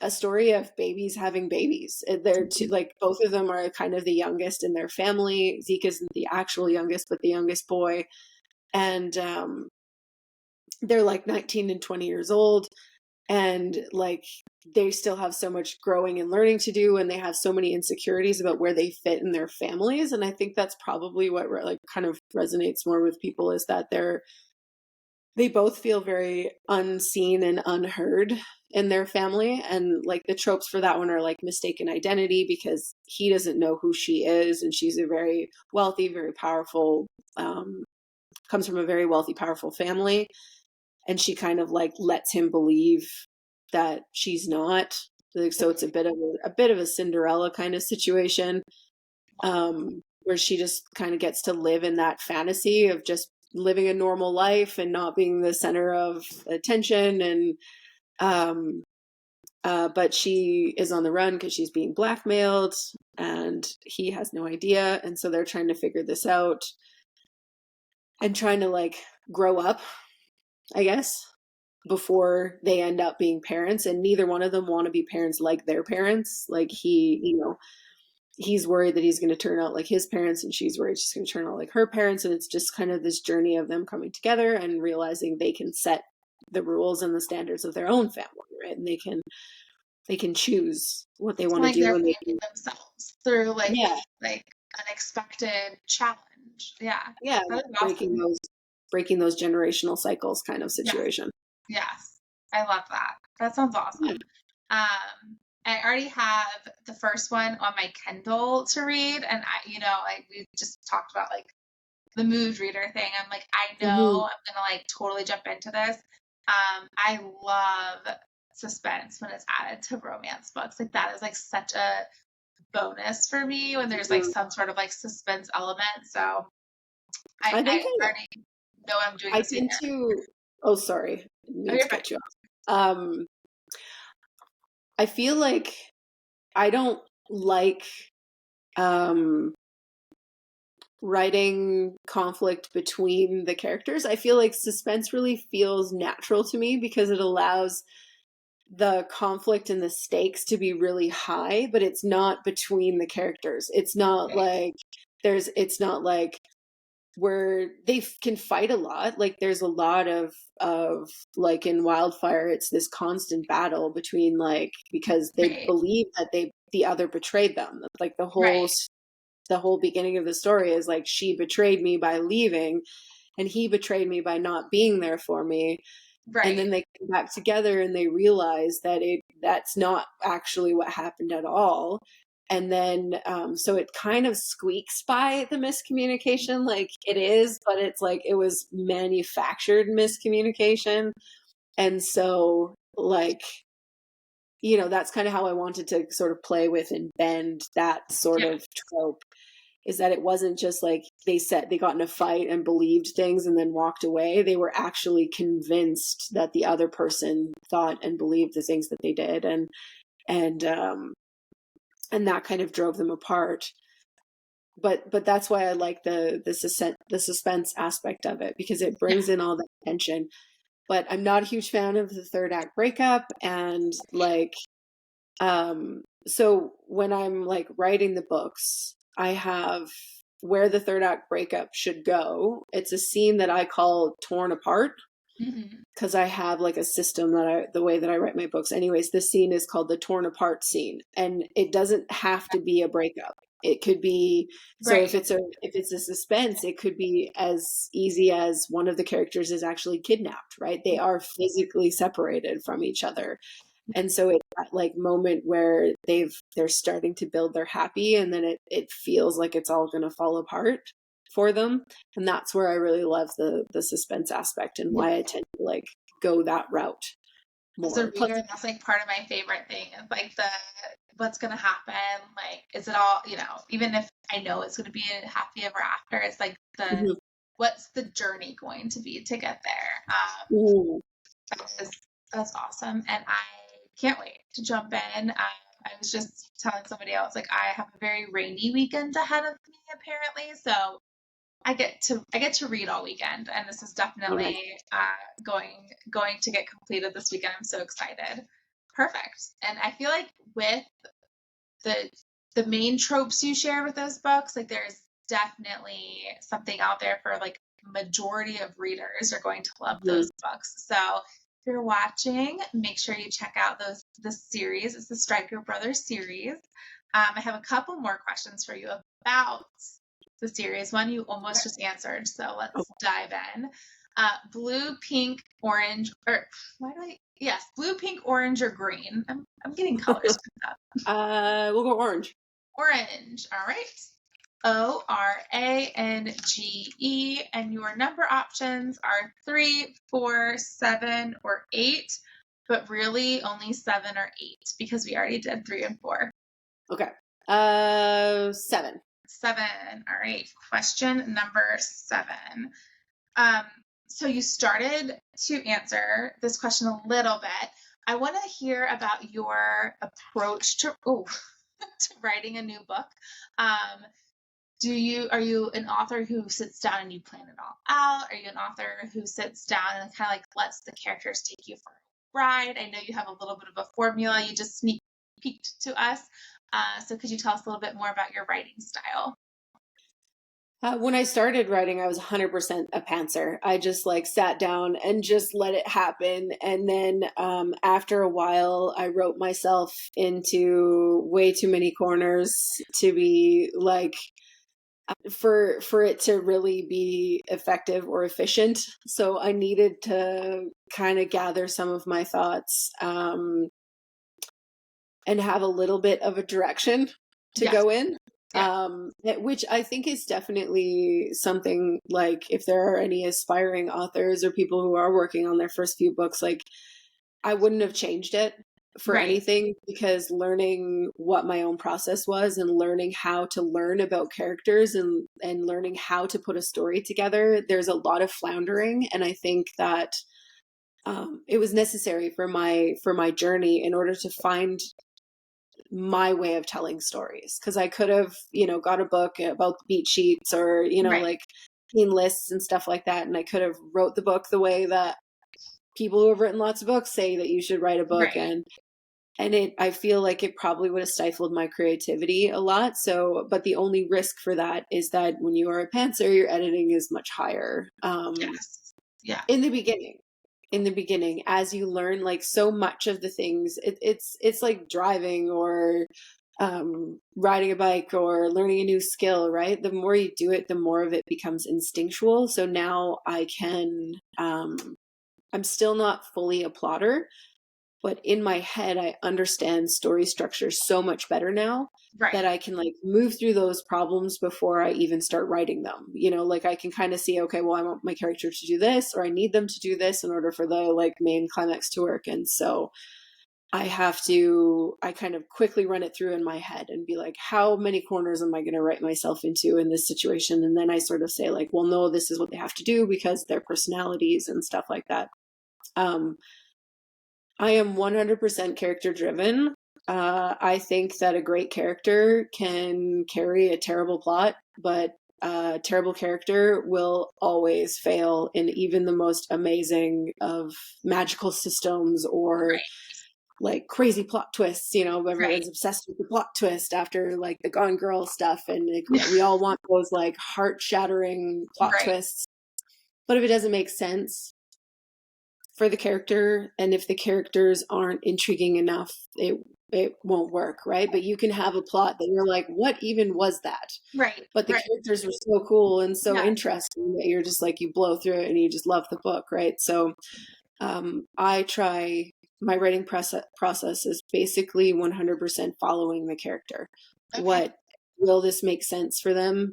Speaker 3: a story of babies having babies. They're two, like both of them are kind of the youngest in their family. Zeke isn't the actual youngest, but the youngest boy. And they're like 19 and 20 years old. And like they still have so much growing and learning to do, and they have so many insecurities about where they fit in their families. And I think that's probably what like kind of resonates more with people, is that they both feel very unseen and unheard in their family. And like the tropes for that one are like mistaken identity, because he doesn't know who she is, and she's a very wealthy, very powerful, comes from a very wealthy, powerful family, and she kind of like lets him believe that she's not. Like, so it's a bit of a Cinderella kind of situation, where she just kind of gets to live in that fantasy of just living a normal life and not being the center of attention. And but she is on the run because she's being blackmailed, and he has no idea. And so they're trying to figure this out and trying to like grow up, I guess, before they end up being parents. And neither one of them want to be parents like their parents. Like he's worried that he's going to turn out like his parents, and she's worried she's going to turn out like her parents. And it's just kind of this journey of them coming together and realizing they can set the rules and the standards of their own family, right? And they can choose what they want to do.
Speaker 2: They're
Speaker 3: and
Speaker 2: finding themselves through like unexpected challenge. Yeah,
Speaker 3: breaking those generational cycles kind of situation.
Speaker 2: Yes, I love that. That sounds awesome. I already have the first one on my Kindle to read, and we just talked about like the mood reader thing. I'm like, I
Speaker 3: Mm-hmm.
Speaker 2: know I'm gonna like totally jump into this. I love suspense when it's added to romance books. Like that is like such a bonus for me when there's like some sort of like suspense element. So
Speaker 3: I
Speaker 2: I
Speaker 3: think
Speaker 2: already know what I'm doing
Speaker 3: I
Speaker 2: this
Speaker 3: tend
Speaker 2: weekend.
Speaker 3: to. Oh, sorry, I didn't
Speaker 2: Oh,
Speaker 3: mean
Speaker 2: you're
Speaker 3: to
Speaker 2: fine.
Speaker 3: cut you off. I feel like I don't like um writing conflict between the characters. I feel like suspense really feels natural to me because it allows the conflict and the stakes to be really high, but it's not between the characters. It's not
Speaker 2: Right.
Speaker 3: like it's not like where they can fight a lot. Like there's a lot of like in Wildfire, it's this constant battle between like, because they
Speaker 2: Right.
Speaker 3: believe that the other betrayed them. Like
Speaker 2: Right.
Speaker 3: the whole beginning of the story is like she betrayed me by leaving and he betrayed me by not being there for me, and
Speaker 2: Right.
Speaker 3: then they come back together and they realize that that's not actually what happened at all. And then so it kind of squeaks by the miscommunication, like it is, but it's like it was manufactured miscommunication. And so like, that's kind of how I wanted to sort of play with and bend that sort
Speaker 2: Yeah.
Speaker 3: of trope, is that it wasn't just like they got in a fight and believed things and then walked away. They were actually convinced that the other person thought and believed the things that they did, and and that kind of drove them apart. But that's why I like the suspense aspect of it, because it
Speaker 2: Yeah.
Speaker 3: brings in all that tension. But I'm not a huge fan of the third act breakup, and like so when I'm like writing the books, I have where the third act breakup should go. It's a scene that I call torn apart,
Speaker 2: Mm-hmm.
Speaker 3: because I have like a system the way that I write my books. Anyways, this scene is called the torn apart scene, and it doesn't have to be a breakup. It could be, so
Speaker 2: Right.
Speaker 3: if it's a suspense, it could be as easy as one of the characters is actually kidnapped, right? They are physically separated from each other. And so it's that like moment where they're starting to build their happy, and then it feels like it's all going to fall apart for them. And that's where I really love the suspense aspect, and why I tend to like go that route
Speaker 2: As a
Speaker 3: more. Plus,
Speaker 2: reader, that's like part of my favorite thing. Is like the what's gonna happen. Like, is it all, even if I know it's gonna be a happy ever after, it's like the
Speaker 3: mhm,
Speaker 2: what's the journey going to be to get there?
Speaker 3: mhm,
Speaker 2: That's awesome, and I can't wait to jump in. I was just telling somebody else, like I have a very rainy weekend ahead of me, apparently. So I get to read all weekend, and this is
Speaker 3: oh, nice.
Speaker 2: definitely going to get completed this weekend. I'm so excited. Perfect. And I feel like with the the main tropes you shared with those books, like there's definitely something out there for like majority of readers are going to love
Speaker 3: Mhm.
Speaker 2: those books. So if you're watching, make sure you check out the series. It's the Stryker Brothers series. I have a couple more questions for you about the series. One you almost just answered, so let's dive in. Blue, pink, orange, or why do I? Yes, blue, pink, orange, or green. I'm getting colors mixed up.
Speaker 3: We'll go orange.
Speaker 2: Orange. All right. ORANGE. And your number options are 3, 4, 7, or 8, but really only 7 or 8 because we already did 3 and 4.
Speaker 3: Okay. 7.
Speaker 2: 7. All right. Question number 7. Um, so you started to answer this question a little bit. I want to hear about your approach to to writing a new book. Um, are you an author who sits down and you plan it all out? Are you an author who sits down and kind of like lets the characters take you for a ride? I know you have a little bit of a formula you just sneak peeked to us. So could you tell us a little bit more about your writing style?
Speaker 3: When I started writing, I was 100% a pantser. I just like sat down and just let it happen. And then after a while, I wrote myself into way too many corners to be like for it to really be effective or efficient. So I needed to kind of gather some of my thoughts and have a little bit of a direction to
Speaker 2: Yes.
Speaker 3: go in. Which I think is definitely something, like, if there are any aspiring authors or people who are working on their first few books, like, I wouldn't have changed it for
Speaker 2: Right.
Speaker 3: anything, because learning what my own process was and learning how to learn about characters and learning how to put a story together, there's a lot of floundering. And I think that it was necessary for my journey in order to find my way of telling stories. Because I could have, got a book about the beat sheets or,
Speaker 2: Right.
Speaker 3: like theme lists and stuff like that. And I could have wrote the book the way that people who have written lots of books say that you should write a book.
Speaker 2: Right.
Speaker 3: And I feel like it probably would have stifled my creativity a lot. So, but the only risk for that is that when you are a pantser, your editing is much higher.
Speaker 2: Yes. Yeah.
Speaker 3: In the beginning, as you learn, like, so much of the things, it's like driving or riding a bike or learning a new skill, right? The more you do it, the more of it becomes instinctual. So now I can, I'm still not fully a plotter, but in my head, I understand story structure so much better now
Speaker 2: Right.
Speaker 3: that I can, like, move through those problems before I even start writing them. Like, I can kind of see, okay, well, I want my character to do this, or I need them to do this in order for the, like, main climax to work. And so I kind of quickly run it through in my head and be like, how many corners am I going to write myself into in this situation? And then I sort of say, like, well, no, this is what they have to do because their personalities and stuff like that. I am 100% character driven. I think that a great character can carry a terrible plot, but a terrible character will always fail in even the most amazing of magical systems or like crazy plot twists. Everyone's obsessed with the plot twist after, like, the Gone Girl stuff, and we all want those, like, heart-shattering plot twists. But if it doesn't make sense for the character, and if the characters aren't intriguing enough, it won't work, right? But you can have a plot that you're like, what even was that?
Speaker 2: Right.
Speaker 3: But the characters were so cool and so
Speaker 2: Yeah.
Speaker 3: interesting that you're just like, you blow through it and you just love the book, right? So I try, my writing process is basically 100% following the character.
Speaker 2: Okay.
Speaker 3: What will this make sense for them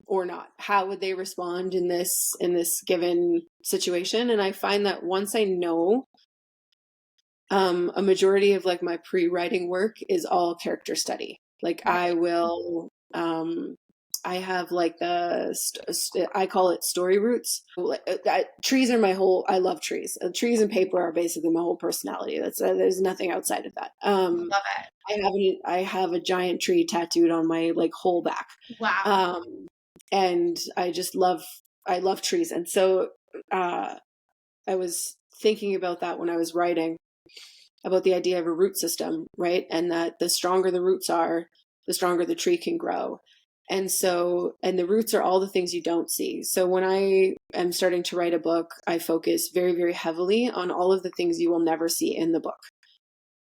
Speaker 3: or not? How would they respond in this given situation? And I find that once I know, a majority of, like, my pre-writing work is all character study. Like, I will I have, like, I call it story roots. Trees are I love trees. Trees and paper are basically my whole personality. There's nothing outside of that.
Speaker 2: Love it.
Speaker 3: I have a giant tree tattooed on my, like, whole back.
Speaker 2: Wow.
Speaker 3: And I love trees. And so I was thinking about that when I was writing, about the idea of a root system, right? And that the stronger the roots are, the stronger the tree can grow. And the roots are all the things you don't see. So when I am starting to write a book, I focus very, very heavily on all of the things you will never see in the book,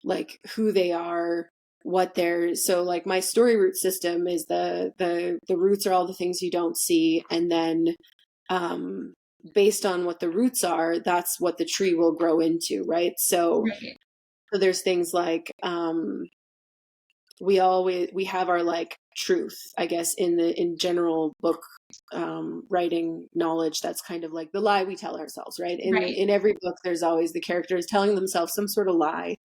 Speaker 3: like who they are, so, like, my story root system is the roots are all the things you don't see. And then, based on what the roots are, that's what the tree will grow into, right? So there's things like, we have our, like, truth, I guess, in general book writing knowledge. That's kind of like the lie we tell ourselves, right? In every book, there's always the characters telling themselves some sort of lie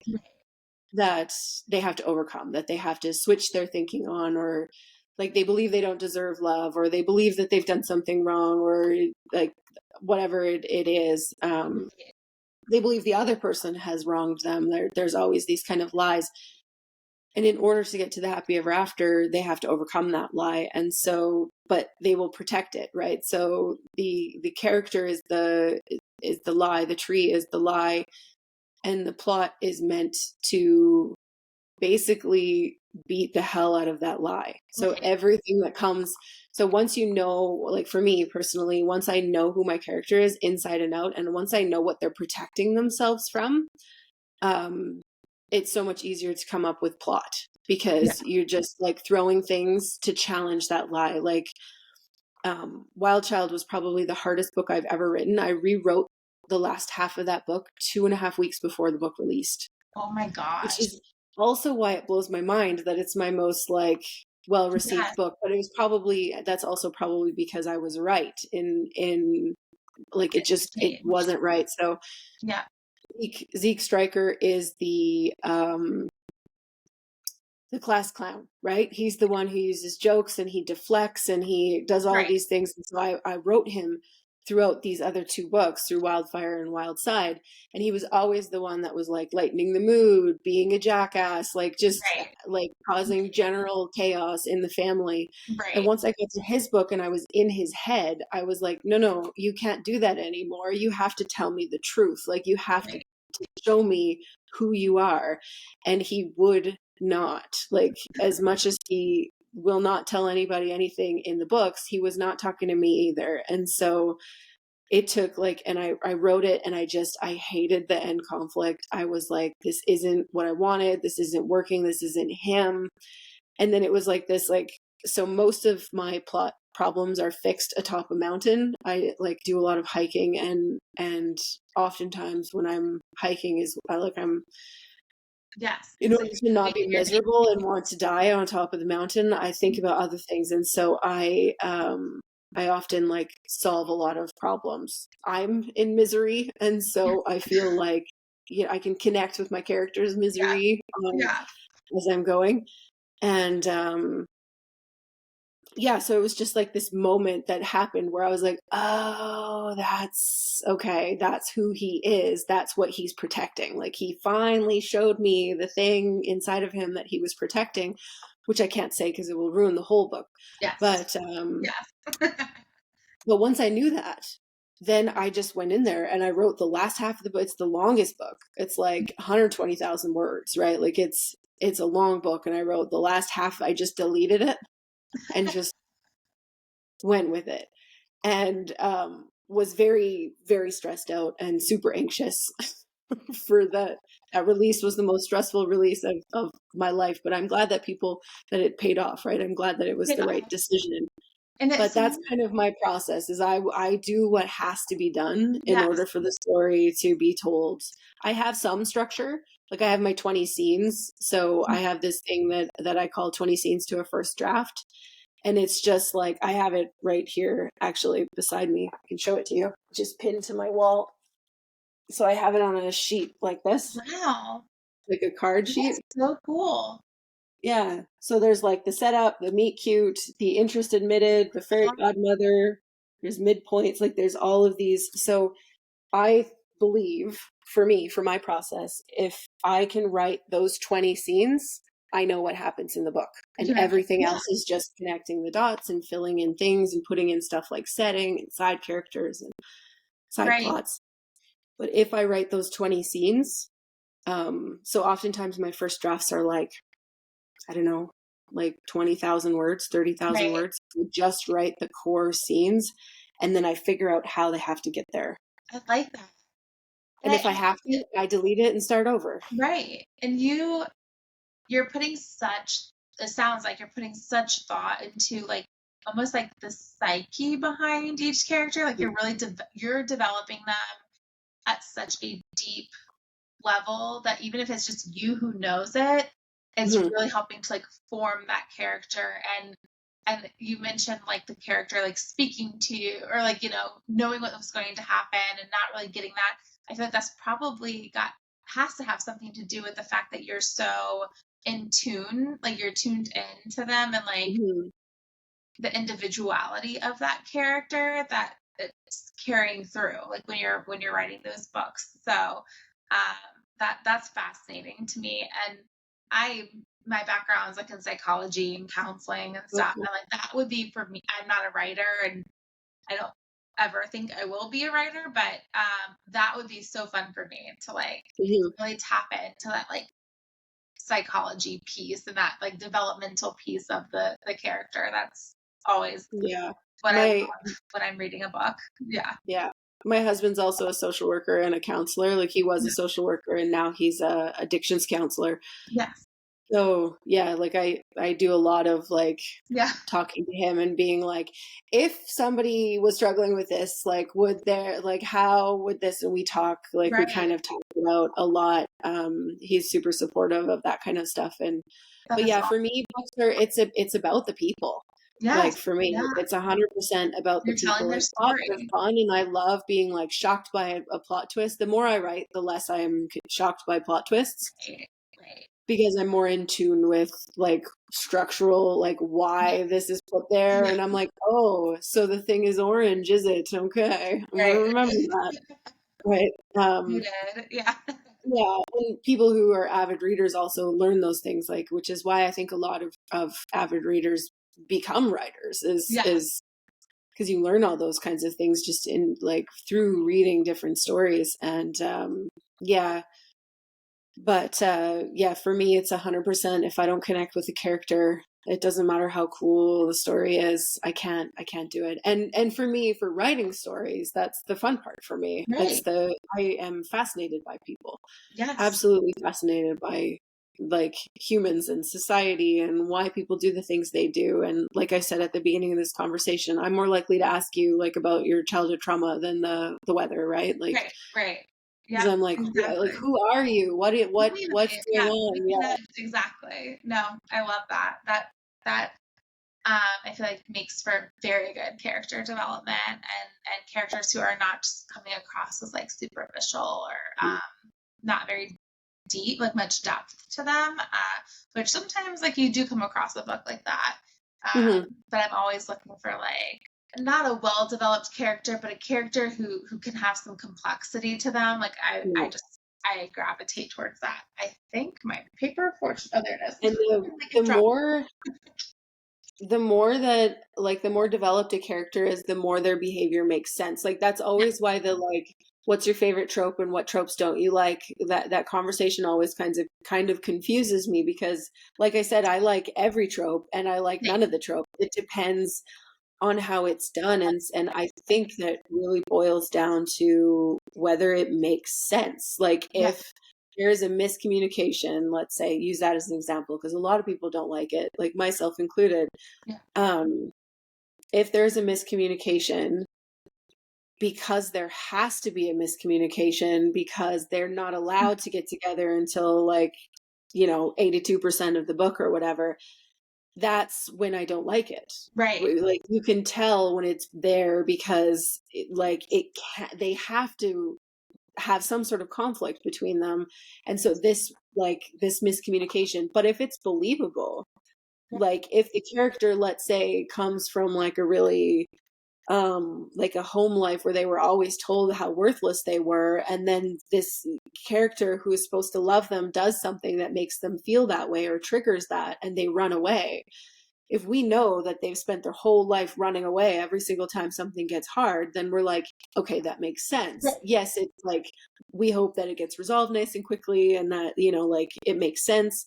Speaker 3: that they have to overcome, that they have to switch their thinking on, or, like, they believe they don't deserve love, or they believe that they've done something wrong, or, like, whatever it is. They believe the other person has wronged them. There's always these kind of lies. And in order to get to the happy ever after, they have to overcome that lie. And so, but they will protect it, right? So the character is the lie, the tree is the lie, and the plot is meant to basically beat the hell out of that lie. So everything that comes, so once you know, like, for me personally, once I know who my character is inside and out, and once I know what they're protecting themselves from, it's so much easier to come up with plot, because you're just, like, throwing things to challenge that lie. Like, Wild Child was probably the hardest book I've ever written. I rewrote the last half of that book 2.5 weeks before the book released.
Speaker 2: Oh my gosh.
Speaker 3: Which is also why it blows my mind that it's my most, like, well-received
Speaker 2: Yes.
Speaker 3: book, but that's also probably because I was right in like it
Speaker 2: Changed.
Speaker 3: wasn't right. So
Speaker 2: Yeah.
Speaker 3: Zeke Stryker is the class clown, right? He's the one who uses jokes and he deflects and he does all of
Speaker 2: Right.
Speaker 3: these things. And so I wrote him throughout these other two books, through Wildfire and Wild Side. And he was always the one that was like lightening the mood, being a jackass, like just
Speaker 2: Right.
Speaker 3: like causing general chaos in the family.
Speaker 2: Right.
Speaker 3: And once I got to his book and I was in his head, I was like, no, you can't do that anymore. You have to tell me the truth. Like you have to show me who you are. And he would not, like, as much as he will not tell anybody anything in the books, he was not talking to me either. And so it took like, and I wrote it and I hated the end conflict. I was like, this isn't what I wanted. This isn't working. This isn't him. And then it was like this, like, so most of my plot problems are fixed atop a mountain. I like do a lot of hiking and oftentimes when I'm hiking is I'm
Speaker 2: Yes.
Speaker 3: in order to not be miserable and want to die on top of the mountain, I think about other things. And so I often like solve a lot of problems. I'm in misery. And so I feel like, I can connect with my character's misery as I'm going. And so it was just like this moment that happened where I was like, oh, that's okay. That's who he is. That's what he's protecting. Like he finally showed me the thing inside of him that he was protecting, which I can't say because it will ruin the whole book.
Speaker 2: Yes.
Speaker 3: But, but once I knew that, then I just went in there and I wrote the last half of the book. It's the longest book. It's like 120,000 words, right? Like it's a long book. And I wrote the last half. I just deleted it and just went with it, and was very, very stressed out and super anxious for that release. Was the most stressful release of my life, but I'm glad that it paid off, right? I'm glad that it was the right decision. But that's kind of my process is I do what has to be done in order for the story to be told. I have some structure, like I have my 20 scenes. So I have this thing that I call 20 scenes to a first draft. And it's just like, I have it right here, actually, beside me. I can show it to you. Just pinned to my wall. So I have it on a sheet like this.
Speaker 2: Wow.
Speaker 3: Like a card sheet.
Speaker 2: So cool.
Speaker 3: Yeah. So there's like the setup, the meet cute, the interest admitted, the fairy godmother, there's midpoints, like there's all of these. So I believe, for my process, if I can write those 20 scenes, I know what happens in the book. And everything else is just connecting the dots and filling in things and putting in stuff like setting and side characters and side plots. But if I write those 20 scenes, so oftentimes my first drafts are like, I don't know, like 20,000 words, 30,000 words. I just write the core scenes and then I figure out how they have to get there.
Speaker 2: I like that.
Speaker 3: And if I have to, I delete it and start over.
Speaker 2: Right. And you're putting it sounds like you're putting such thought into like almost like the psyche behind each character. Like you're really you're developing them at such a deep level that even if it's just you who knows it, it's really helping to like form that character. And you mentioned like the character like speaking to you or like, knowing what was going to happen and not really getting that. I feel like that's probably has to have something to do with the fact that you're so in tune, like you're tuned into them and like the individuality of that character that it's carrying through, like when you're writing those books. So that's fascinating to me. And my background is like in psychology and counseling and stuff, and like that would be for me. I'm not a writer, and I don't ever think I will be a writer, but that would be so fun for me to like really tap into that like psychology piece and that like developmental piece of the character. That's always what I love when I'm reading a book. Yeah.
Speaker 3: My husband's also a social worker and a counselor. Like he was a social worker and now he's a addictions counselor.
Speaker 2: Yes.
Speaker 3: So yeah, like I do a lot of like
Speaker 2: Yeah.
Speaker 3: talking to him and being like, if somebody was struggling with this, like would there like how would this, and we talk, like we kind
Speaker 2: Right.
Speaker 3: of talk about a lot. He's super supportive of that kind of stuff. And
Speaker 2: That
Speaker 3: but
Speaker 2: is
Speaker 3: yeah,
Speaker 2: awesome.
Speaker 3: for me books are it's about the people.
Speaker 2: Yes.
Speaker 3: Like for me,
Speaker 2: Yeah.
Speaker 3: it's 100% about the
Speaker 2: You're telling
Speaker 3: people.
Speaker 2: their
Speaker 3: Like plots are
Speaker 2: story.
Speaker 3: fun, and I love being like shocked by a plot twist. The more I write, the less I am shocked by plot twists,
Speaker 2: Right. Right.
Speaker 3: because I'm more in tune with like structural, like why this is put there.
Speaker 2: Yeah.
Speaker 3: And I'm like, oh, so the thing is orange, is it? Okay, I'm gonna
Speaker 2: Right.
Speaker 3: remember that. Right.
Speaker 2: You did. Yeah.
Speaker 3: Yeah. And people who are avid readers also learn those things, like, which is why I think a lot of avid readers become writers,
Speaker 2: Yeah.
Speaker 3: is because you learn all those kinds of things just in like through reading different stories. And yeah, but yeah, for me it's 100%. If I don't connect with the character, it doesn't matter how cool the story is, I can't do it. And for me, for writing stories, that's the fun part for me.
Speaker 2: Right.
Speaker 3: I am fascinated by people,
Speaker 2: Yes.
Speaker 3: absolutely fascinated by like humans and society and why people do the things they do. And like I said at the beginning of this conversation, I'm more likely to ask you like about your childhood trauma than the weather, right? Like,
Speaker 2: Right. Right.
Speaker 3: because
Speaker 2: Yep.
Speaker 3: I'm like, like,
Speaker 2: Exactly.
Speaker 3: who are you? What's
Speaker 2: Really?
Speaker 3: going
Speaker 2: Yeah.
Speaker 3: on?
Speaker 2: We
Speaker 3: Yeah.
Speaker 2: connect. Exactly. No, I love that. That I feel like makes for very good character development and characters who are not just coming across as like superficial or not very deep, like much depth to them. Which sometimes like you do come across a book like that.
Speaker 3: Mm-hmm.
Speaker 2: But I'm always looking for like not a well developed character, but a character who can have some complexity to them. Like I gravitate towards that. I think my paper fortune. Oh, there it is.
Speaker 3: And
Speaker 2: Like
Speaker 3: the
Speaker 2: it dropped.
Speaker 3: more that like the more developed a character is, the more their behavior makes sense. Like that's
Speaker 2: Yeah.
Speaker 3: always why the like, what's your favorite trope and what tropes don't you like, that conversation always kind of confuses me, because like I said, I like every trope and I like none of the trope. It depends on how it's done. And I think that really boils down to whether it makes sense. Like
Speaker 2: Yeah.
Speaker 3: if there is a miscommunication, let's say, use that as an example, because a lot of people don't like it, like myself included.
Speaker 2: Yeah.
Speaker 3: If there's a miscommunication, because there has to be a miscommunication, because they're not allowed to get together until like 82% of the book or whatever, that's when I don't like it.
Speaker 2: Right.
Speaker 3: Like you can tell when it's there, because they have to have some sort of conflict between them. And so this miscommunication, but if it's believable, like if the character, let's say, comes from like a really like a home life where they were always told how worthless they were, and then this character who is supposed to love them does something that makes them feel that way or triggers that, and they run away. If we know that they've spent their whole life running away every single time something gets hard, then we're like, okay, that makes sense.
Speaker 2: Right.
Speaker 3: Yes, it's like we hope that it gets resolved nice and quickly, and that like it makes sense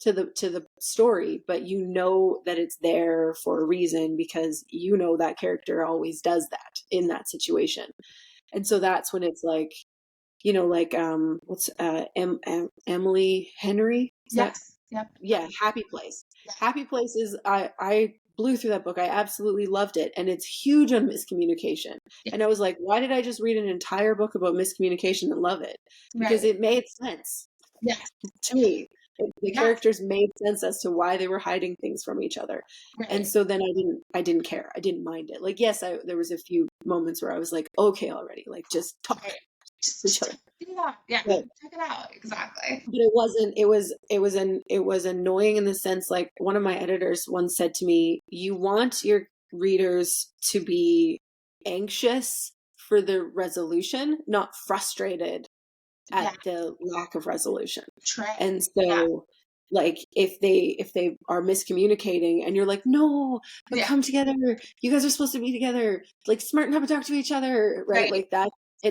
Speaker 3: to the story, but that it's there for a reason, because that character always does that in that situation. And so that's when it's like, like what's Emily Henry, is that?
Speaker 2: Yes. Yep.
Speaker 3: Yeah, Happy Place.
Speaker 2: Yeah.
Speaker 3: Happy Place is, I blew through that book. I absolutely loved it, and it's huge on miscommunication.
Speaker 2: Yeah.
Speaker 3: And I was like, why did I just read an entire book about miscommunication and love it? Because
Speaker 2: Right.
Speaker 3: it made sense
Speaker 2: Yes.
Speaker 3: to me. The
Speaker 2: Yes.
Speaker 3: characters made sense as to why they were hiding things from each other.
Speaker 2: Right.
Speaker 3: And so then I didn't care. I didn't mind it. Like, yes, there was a few moments where I was like, okay, already, like just talk
Speaker 2: Right.
Speaker 3: to each other.
Speaker 2: Yeah.
Speaker 3: But
Speaker 2: Check it out. Exactly.
Speaker 3: it wasn't, it was annoying in the sense, like one of my editors once said to me, you want your readers to be anxious for the resolution, not frustrated at the lack of resolution.
Speaker 2: Right.
Speaker 3: And so like if they are miscommunicating and you're like, no, but come together, you guys are supposed to be together, like smarten up and talk to each other, right? Like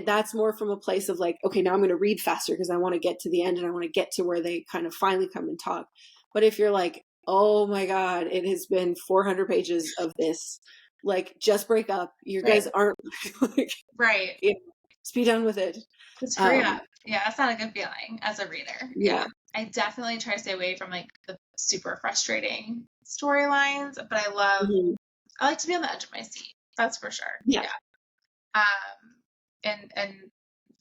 Speaker 3: that's more from a place of like, okay, now I'm going to read faster because I want to get to the end and I want to get to where they kind of finally come and talk. But if you're like, oh my God, it has been 400 pages of this, like just break up. You guys aren't like, just be done with it.
Speaker 2: Just hurry up. Yeah, that's not a good feeling as a reader.
Speaker 3: Yeah.
Speaker 2: I definitely try to stay away from like the super frustrating storylines, but I like to be on the edge of my seat. That's for sure.
Speaker 3: Yeah.
Speaker 2: And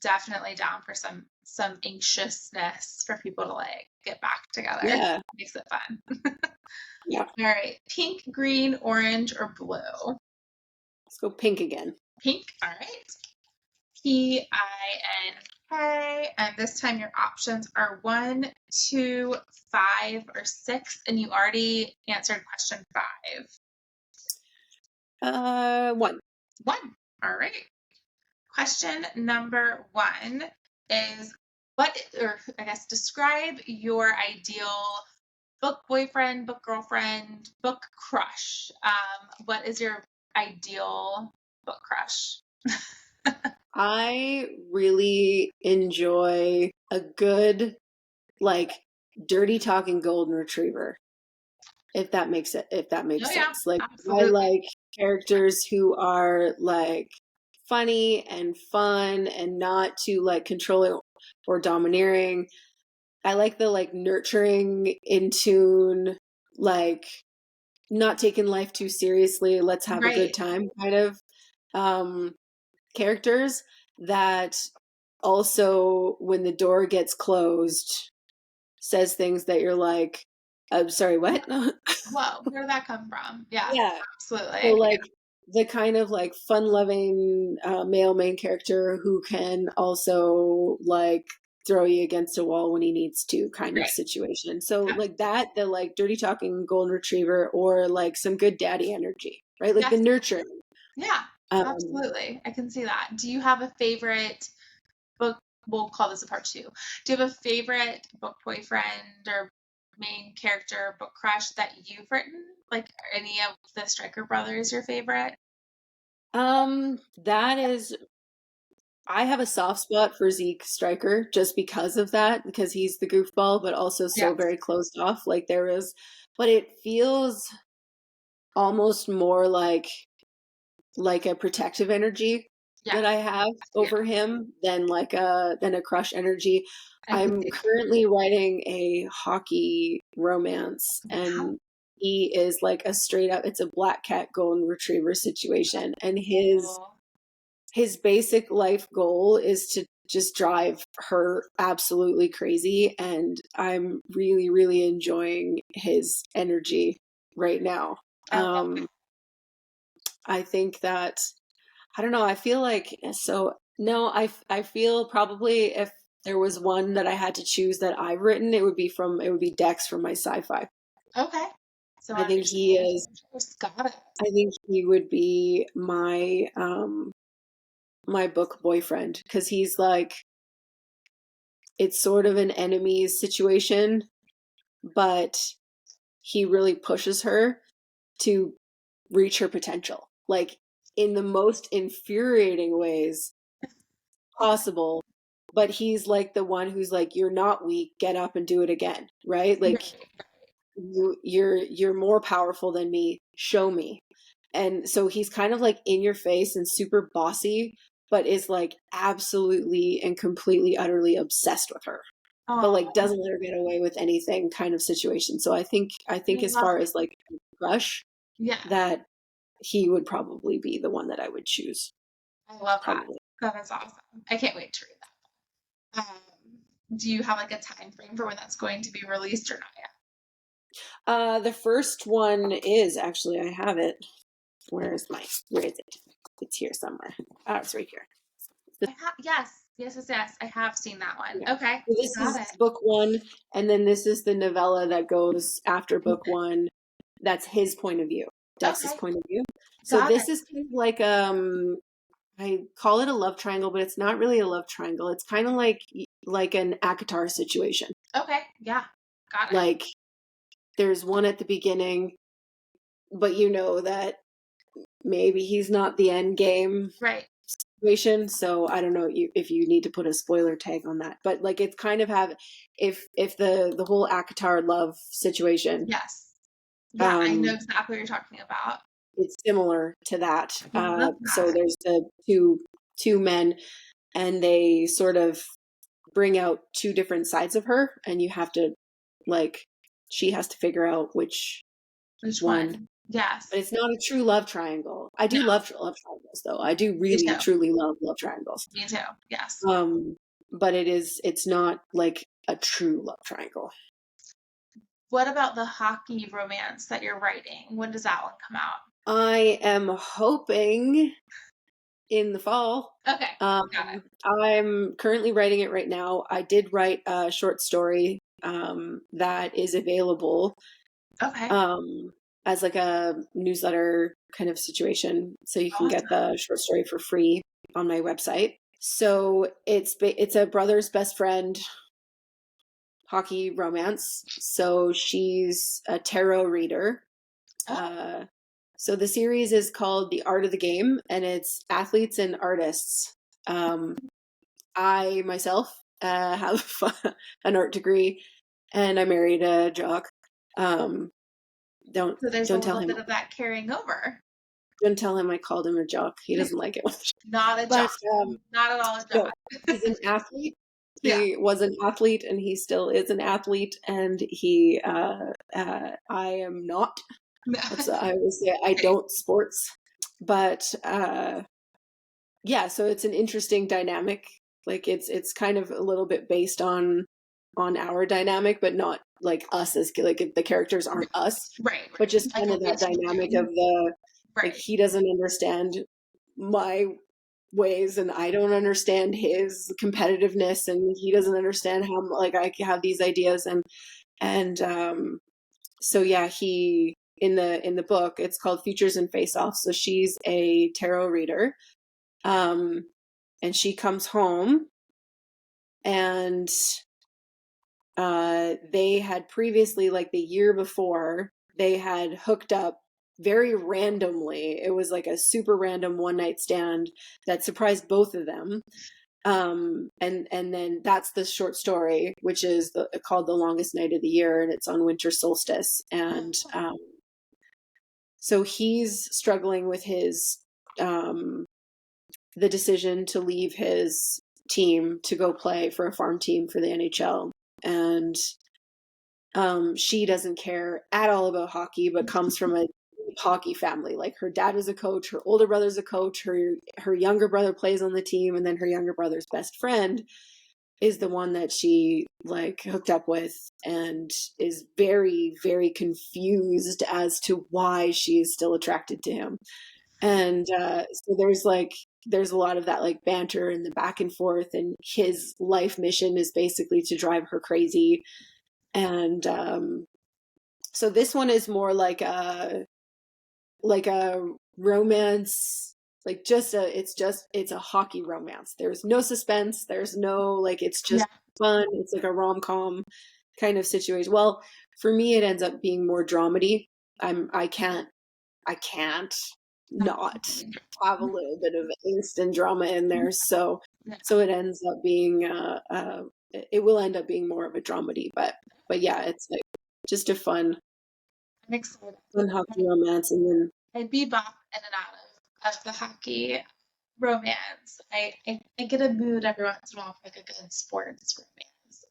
Speaker 2: definitely down for some anxiousness for people to like get back together.
Speaker 3: Yeah.
Speaker 2: Makes it fun.
Speaker 3: Yeah.
Speaker 2: All right. Pink, green, orange, or blue?
Speaker 3: Let's go pink again.
Speaker 2: Pink. All right. Pink. And this time your options are 1, 2, 5, or 6, and you already answered question 5.
Speaker 3: 1.
Speaker 2: 1. All right. Question number 1 is describe your ideal book boyfriend, book girlfriend, book crush. What is your ideal book crush?
Speaker 3: I really enjoy a good, like, dirty talking golden retriever. If that makes sense.
Speaker 2: Yeah,
Speaker 3: Like,
Speaker 2: absolutely.
Speaker 3: I like characters who are like funny and fun and not too like controlling or domineering. I like the like nurturing, in tune, like not taking life too seriously, let's have a good time kind of characters that also, when the door gets closed, says things that you're like, I'm sorry, what?
Speaker 2: Whoa, where did that come from? Yeah,
Speaker 3: Yeah.
Speaker 2: absolutely.
Speaker 3: So like the kind of like fun-loving male main character who can also like throw you against a wall when he needs to kind of situation. So like that, the like dirty talking golden retriever, or like some good daddy energy, right? Like the nurturing.
Speaker 2: Yeah, absolutely. I can see that. Do you have a favorite book? We'll call this a part 2. Do you have a favorite book boyfriend or main character book crush that you've written? Like any of the Stryker Brothers your favorite?
Speaker 3: That is, I have a soft spot for Zeke Stryker just because of that, because he's the goofball, but also so very closed off. Like but it feels almost more like a protective energy that I have over him than a crush energy. I'm currently writing a hockey romance, and he is like a straight up, it's a black cat golden retriever situation, and his basic life goal is to just drive her absolutely crazy, and I'm really, really enjoying his energy right now. I think that, I don't know, I feel like, so no, I feel probably if there was one that I had to choose that I've written, it would be Dex from my sci-fi.
Speaker 2: Okay. So
Speaker 3: I think he is,
Speaker 2: got it.
Speaker 3: I think he would be my my book boyfriend, because he's like, it's sort of an enemies situation, but he really pushes her to reach her potential, like in the most infuriating ways possible. But he's like the one who's like, you're not weak, get up and do it again, right? Like you're more powerful than me, show me. And so he's kind of like in your face and super bossy, but is like absolutely and completely utterly obsessed with her, but like doesn't let her get away with anything kind of situation. So I think as far as like crush, that he would probably be the one that I would choose.
Speaker 2: I love that. That is awesome. I can't wait to read that. Do you have like a time frame for when that's going to be released or not yet?
Speaker 3: The first one is actually, I have it. Where is it? It's here somewhere. Oh, it's right here.
Speaker 2: Yes. I have seen that one. Yeah. Okay.
Speaker 3: So this is book 1, and then this is the novella that goes after book 1. That's his point of view, Dex's point of view. So this is kind of like I call it a love triangle, but it's not really a love triangle. It's kind of like an ACOTAR situation.
Speaker 2: Okay. Yeah. Got it.
Speaker 3: Like there's one at the beginning, but you know that maybe he's not the end game.
Speaker 2: Right.
Speaker 3: Situation. So I don't know if you need to put a spoiler tag on that, but like it's kind of if the whole ACOTAR love situation.
Speaker 2: Yes. Yeah, I know exactly what you're talking about.
Speaker 3: It's similar to that. So there's the two men, and they sort of bring out two different sides of her, and you have to like she has to figure out which one.
Speaker 2: Yes.
Speaker 3: But it's not a true love triangle. I do love triangles, though. I do really truly love triangles.
Speaker 2: Me too. Yes.
Speaker 3: But it's not like a true love triangle.
Speaker 2: What about the hockey romance that you're writing? When does that one come out?
Speaker 3: I am hoping in the fall.
Speaker 2: Okay. Got it.
Speaker 3: I'm currently writing it right now. I did write a short story that is available.
Speaker 2: Okay.
Speaker 3: As like a newsletter kind of situation, so you can get the short story for free on my website. So it's a brother's best friend hockey romance. So she's a tarot reader. So the series is called The Art of the Game, and it's athletes and artists. I myself have an art degree, and I married a jock.
Speaker 2: So there's
Speaker 3: don't
Speaker 2: a
Speaker 3: tell
Speaker 2: little
Speaker 3: him.
Speaker 2: bit of that carrying over.
Speaker 3: Don't tell him I called him a jock. He doesn't like it.
Speaker 2: Not a jock. Not at all a jock.
Speaker 3: No, he's an athlete. He was an athlete, and he still is an athlete. And I am not. I always say I don't sports, but so it's an interesting dynamic. Like it's kind of a little bit based on our dynamic, but not like us as like the characters aren't us,
Speaker 2: right?
Speaker 3: But just kind of that dynamic of the like he doesn't understand my ways, and I don't understand his competitiveness, and he doesn't understand how like I have these ideas, and so yeah, he in the book it's called Futures and Face Off. So she's a tarot reader, and she comes home, and they had previously, like the year before, they had hooked up very randomly. It was like a super random one night stand that surprised both of them. And then that's the short story, which is called The Longest Night of the Year, and it's on winter solstice. And so he's struggling with his the decision to leave his team to go play for a farm team for the NHL. And she doesn't care at all about hockey, but comes from a hockey family. Like her dad is a coach, her older brother's a coach, her younger brother plays on the team, and then her younger brother's best friend is the one that she like hooked up with, and is very, very confused as to why she is still attracted to him. And so there's a lot of that like banter and the back and forth, and his life mission is basically to drive her crazy. And so this one is more like a romance, like it's a hockey romance. There's no suspense, there's no like, it's just fun. It's like a rom-com kind of situation. Well, for me it ends up being more dramedy. I can't not have a little bit of angst and drama in there. So it ends up being it will end up being more of a dramedy, but yeah, it's like just a fun hockey romance. And then
Speaker 2: I bebop in and out of the hockey romance. I get a mood every once in a while for like a good sports romance.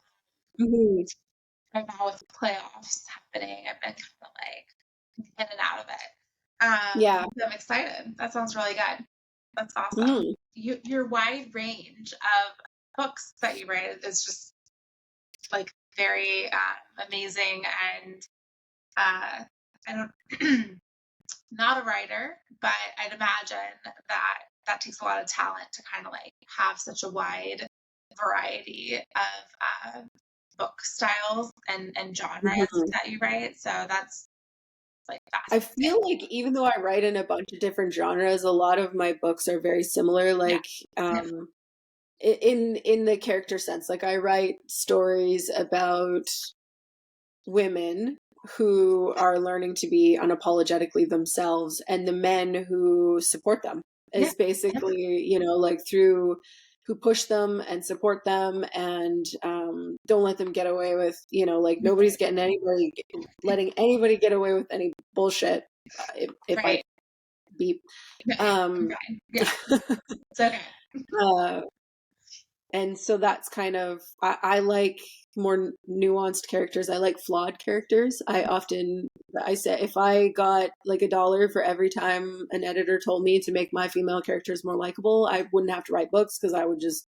Speaker 3: mm-hmm.
Speaker 2: Right now with playoffs happening, I've been kind of like in and out of it. So I'm excited. That sounds really good. That's awesome. Mm-hmm. Your wide range of books that you write is just like very amazing, and I don't not a writer, but I'd imagine that takes a lot of talent to kind of like have such a wide variety of book styles and genres that you write. So that's like
Speaker 3: I feel like even though I write in a bunch of different genres, a lot of my books are very similar. Like in the character sense, like I write stories about women who are learning to be unapologetically themselves, and the men who support them is basically, you know, like through who push them and support them, and don't let them get away with, you know, like nobody's letting anybody get away with any bullshit. If I beep.
Speaker 2: It's okay.
Speaker 3: And so that's kind of, I like more nuanced characters. I like flawed characters. I said, if I got like $1 for every time an editor told me to make my female characters more likable, I wouldn't have to write books because I would just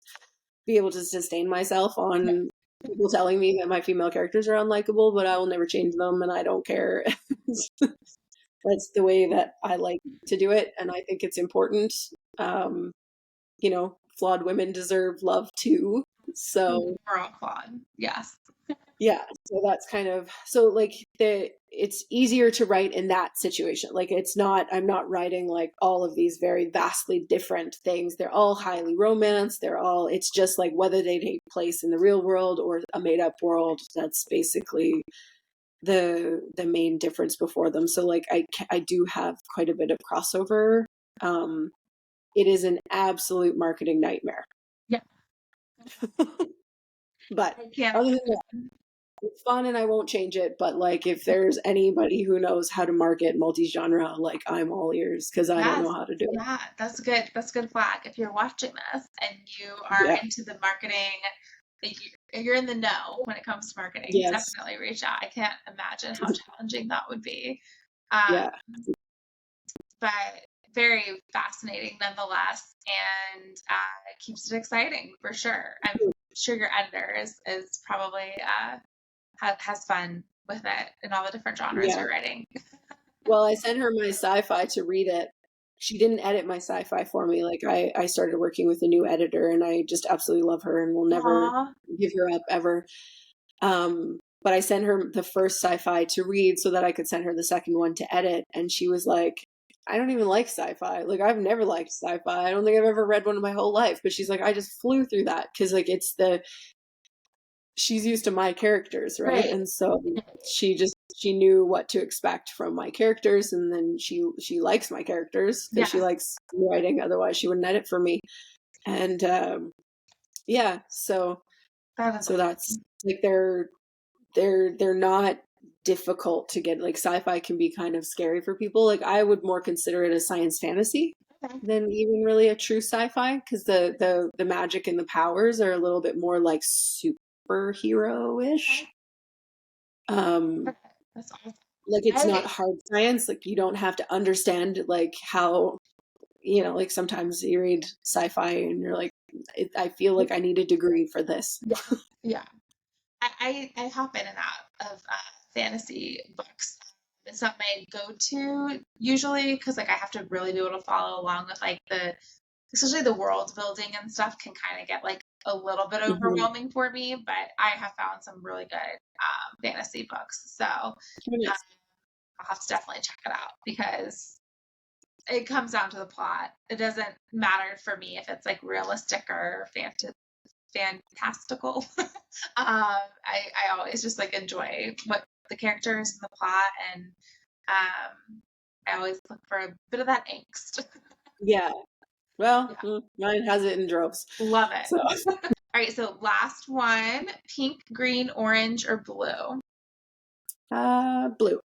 Speaker 3: be able to sustain myself on people telling me that my female characters are unlikable, but I will never change them and I don't care. That's the way that I like to do it. And I think it's important. You know, flawed women deserve love too. So
Speaker 2: We're all flawed. Yes.
Speaker 3: yeah, so that's kind of, so like it's easier to write in that situation. Like I'm not writing like all of these very vastly different things. They're all highly romanced. It's just like whether they take place in the real world or a made up world. That's basically the main difference before them. So like I do have quite a bit of crossover. It is an absolute marketing nightmare.
Speaker 2: Yeah.
Speaker 3: But
Speaker 2: Yeah.
Speaker 3: other than that, it's fun and I won't change it. But like if there's anybody who knows how to market multi-genre, like I'm all ears because I don't know how to do it.
Speaker 2: Yeah, that's good. That's a good flag. If you're watching this and you are into the marketing, you're in the know when it comes to marketing, definitely reach out. I can't imagine how challenging that would be. But very fascinating nonetheless, and it keeps it exciting for sure. I'm sure your editor is probably has fun with it in all the different genres you're writing.
Speaker 3: Well, I sent her my sci-fi to read it. She didn't edit my sci-fi for me. Like I started working with a new editor and I just absolutely love her and will never give her up ever. But I sent her the first sci-fi to read so that I could send her the second one to edit. And she was like, I don't even like sci-fi. Like I've never liked sci-fi. I don't think I've ever read one in my whole life. But she's like, I just flew through that because like she's used to my characters, right? And so she knew what to expect from my characters, and then she likes my characters because she likes writing. Otherwise, she wouldn't edit for me. And so that's like they're not difficult to get. Like sci-fi can be kind of scary for people. Like I would more consider it a science fantasy than even really a true sci-fi because the magic and the powers are a little bit more like superhero-ish.
Speaker 2: That's awesome.
Speaker 3: Like it's not hard science. Like you don't have to understand like how, you know, like sometimes you read sci-fi and you're like, I feel like I need a degree for this.
Speaker 2: Yeah. I hop in and out of fantasy books. It's not my go-to usually because like I have to really be able to follow along with like especially the world building and stuff can kind of get like a little bit overwhelming for me, but I have found some really good fantasy books. So I'll have to definitely check it out because it comes down to the plot. It doesn't matter for me if it's like realistic or fantastical. I always just like enjoy what the characters and the plot, and I always look for a bit of that angst.
Speaker 3: Yeah. Well, mine has it in droves.
Speaker 2: Love it. So. All right, so last one, pink, green, orange, or blue?
Speaker 3: Blue.
Speaker 2: Blue.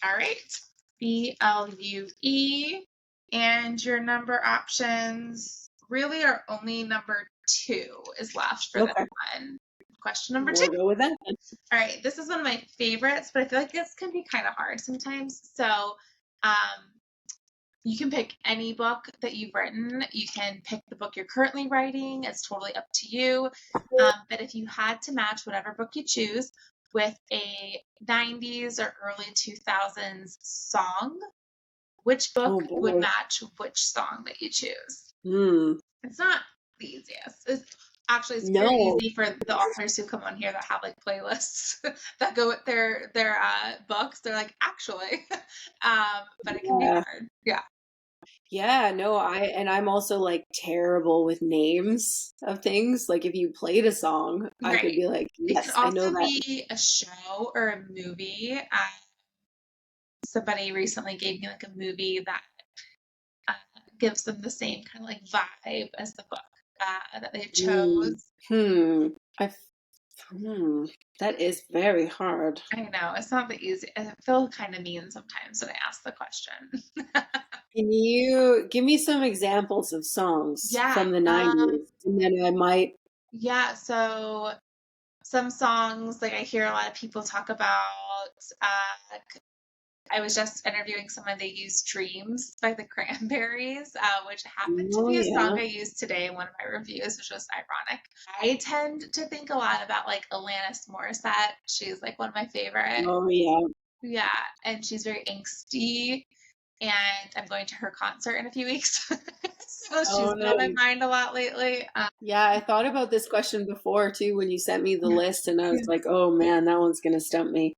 Speaker 2: All right. BLUE. And your number options really are only number 2 is left for this one. Question number 2.
Speaker 3: We'll go with that.
Speaker 2: All right, this is one of my favorites, but I feel like this can be kind of hard sometimes. So you can pick any book that you've written. You can pick the book you're currently writing. It's totally up to you. But if you had to match whatever book you choose with a 90s or early 2000s song, which book would match which song that you choose? It's not the easiest. It's very easy for the authors who come on here that have like playlists that go with their books. They're like, actually, but it can be hard.
Speaker 3: Yeah, no, I'm also like terrible with names of things. Like if you played a song, I could be like, yes, I know that.
Speaker 2: It can also be a show or a movie. Somebody recently gave me like a movie that gives them the same kind of like vibe as the book that they chose.
Speaker 3: That is very hard.
Speaker 2: I know, it's not the easy. I feel kind of mean sometimes when I ask the question.
Speaker 3: Can you give me some examples of songs from the 90s? And then I might
Speaker 2: Yeah, so some songs, like I hear a lot of people talk about, I was just interviewing someone, they used Dreams by the Cranberries, which happened to
Speaker 3: Oh
Speaker 2: be a
Speaker 3: yeah.
Speaker 2: song I used today in one of my reviews, which was ironic. I tend to think a lot about like Alanis Morissette. She's like one of my favorite.
Speaker 3: Oh yeah.
Speaker 2: Yeah, and she's very angsty, and I'm going to her concert in a few weeks. So she's
Speaker 3: Oh
Speaker 2: been on my
Speaker 3: nice.
Speaker 2: mind a lot lately.
Speaker 3: Yeah, I thought about this question before too when you sent me the
Speaker 2: Yeah.
Speaker 3: list, and I was like, oh man, that one's gonna stump me.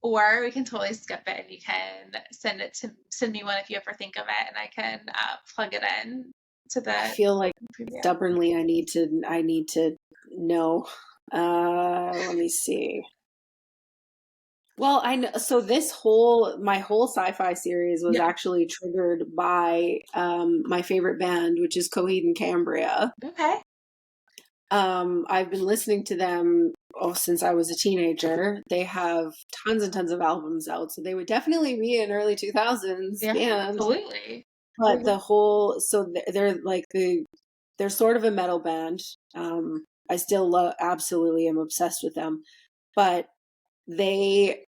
Speaker 2: Or we can totally skip it and you can send me one if you ever think of it and I can plug it in to
Speaker 3: I
Speaker 2: the
Speaker 3: feel like
Speaker 2: preview.
Speaker 3: stubbornly I need to know. Let me see. Well, I know, so my whole sci-fi series was
Speaker 2: Yeah.
Speaker 3: actually triggered by my favorite band, which is Coheed and Cambria.
Speaker 2: Okay.
Speaker 3: I've been listening to them since I was a teenager. They have tons and tons of albums out, so they would definitely be an early 2000s
Speaker 2: Yeah,
Speaker 3: band.
Speaker 2: absolutely.
Speaker 3: But they're sort of a metal band. I still absolutely am obsessed with them, but they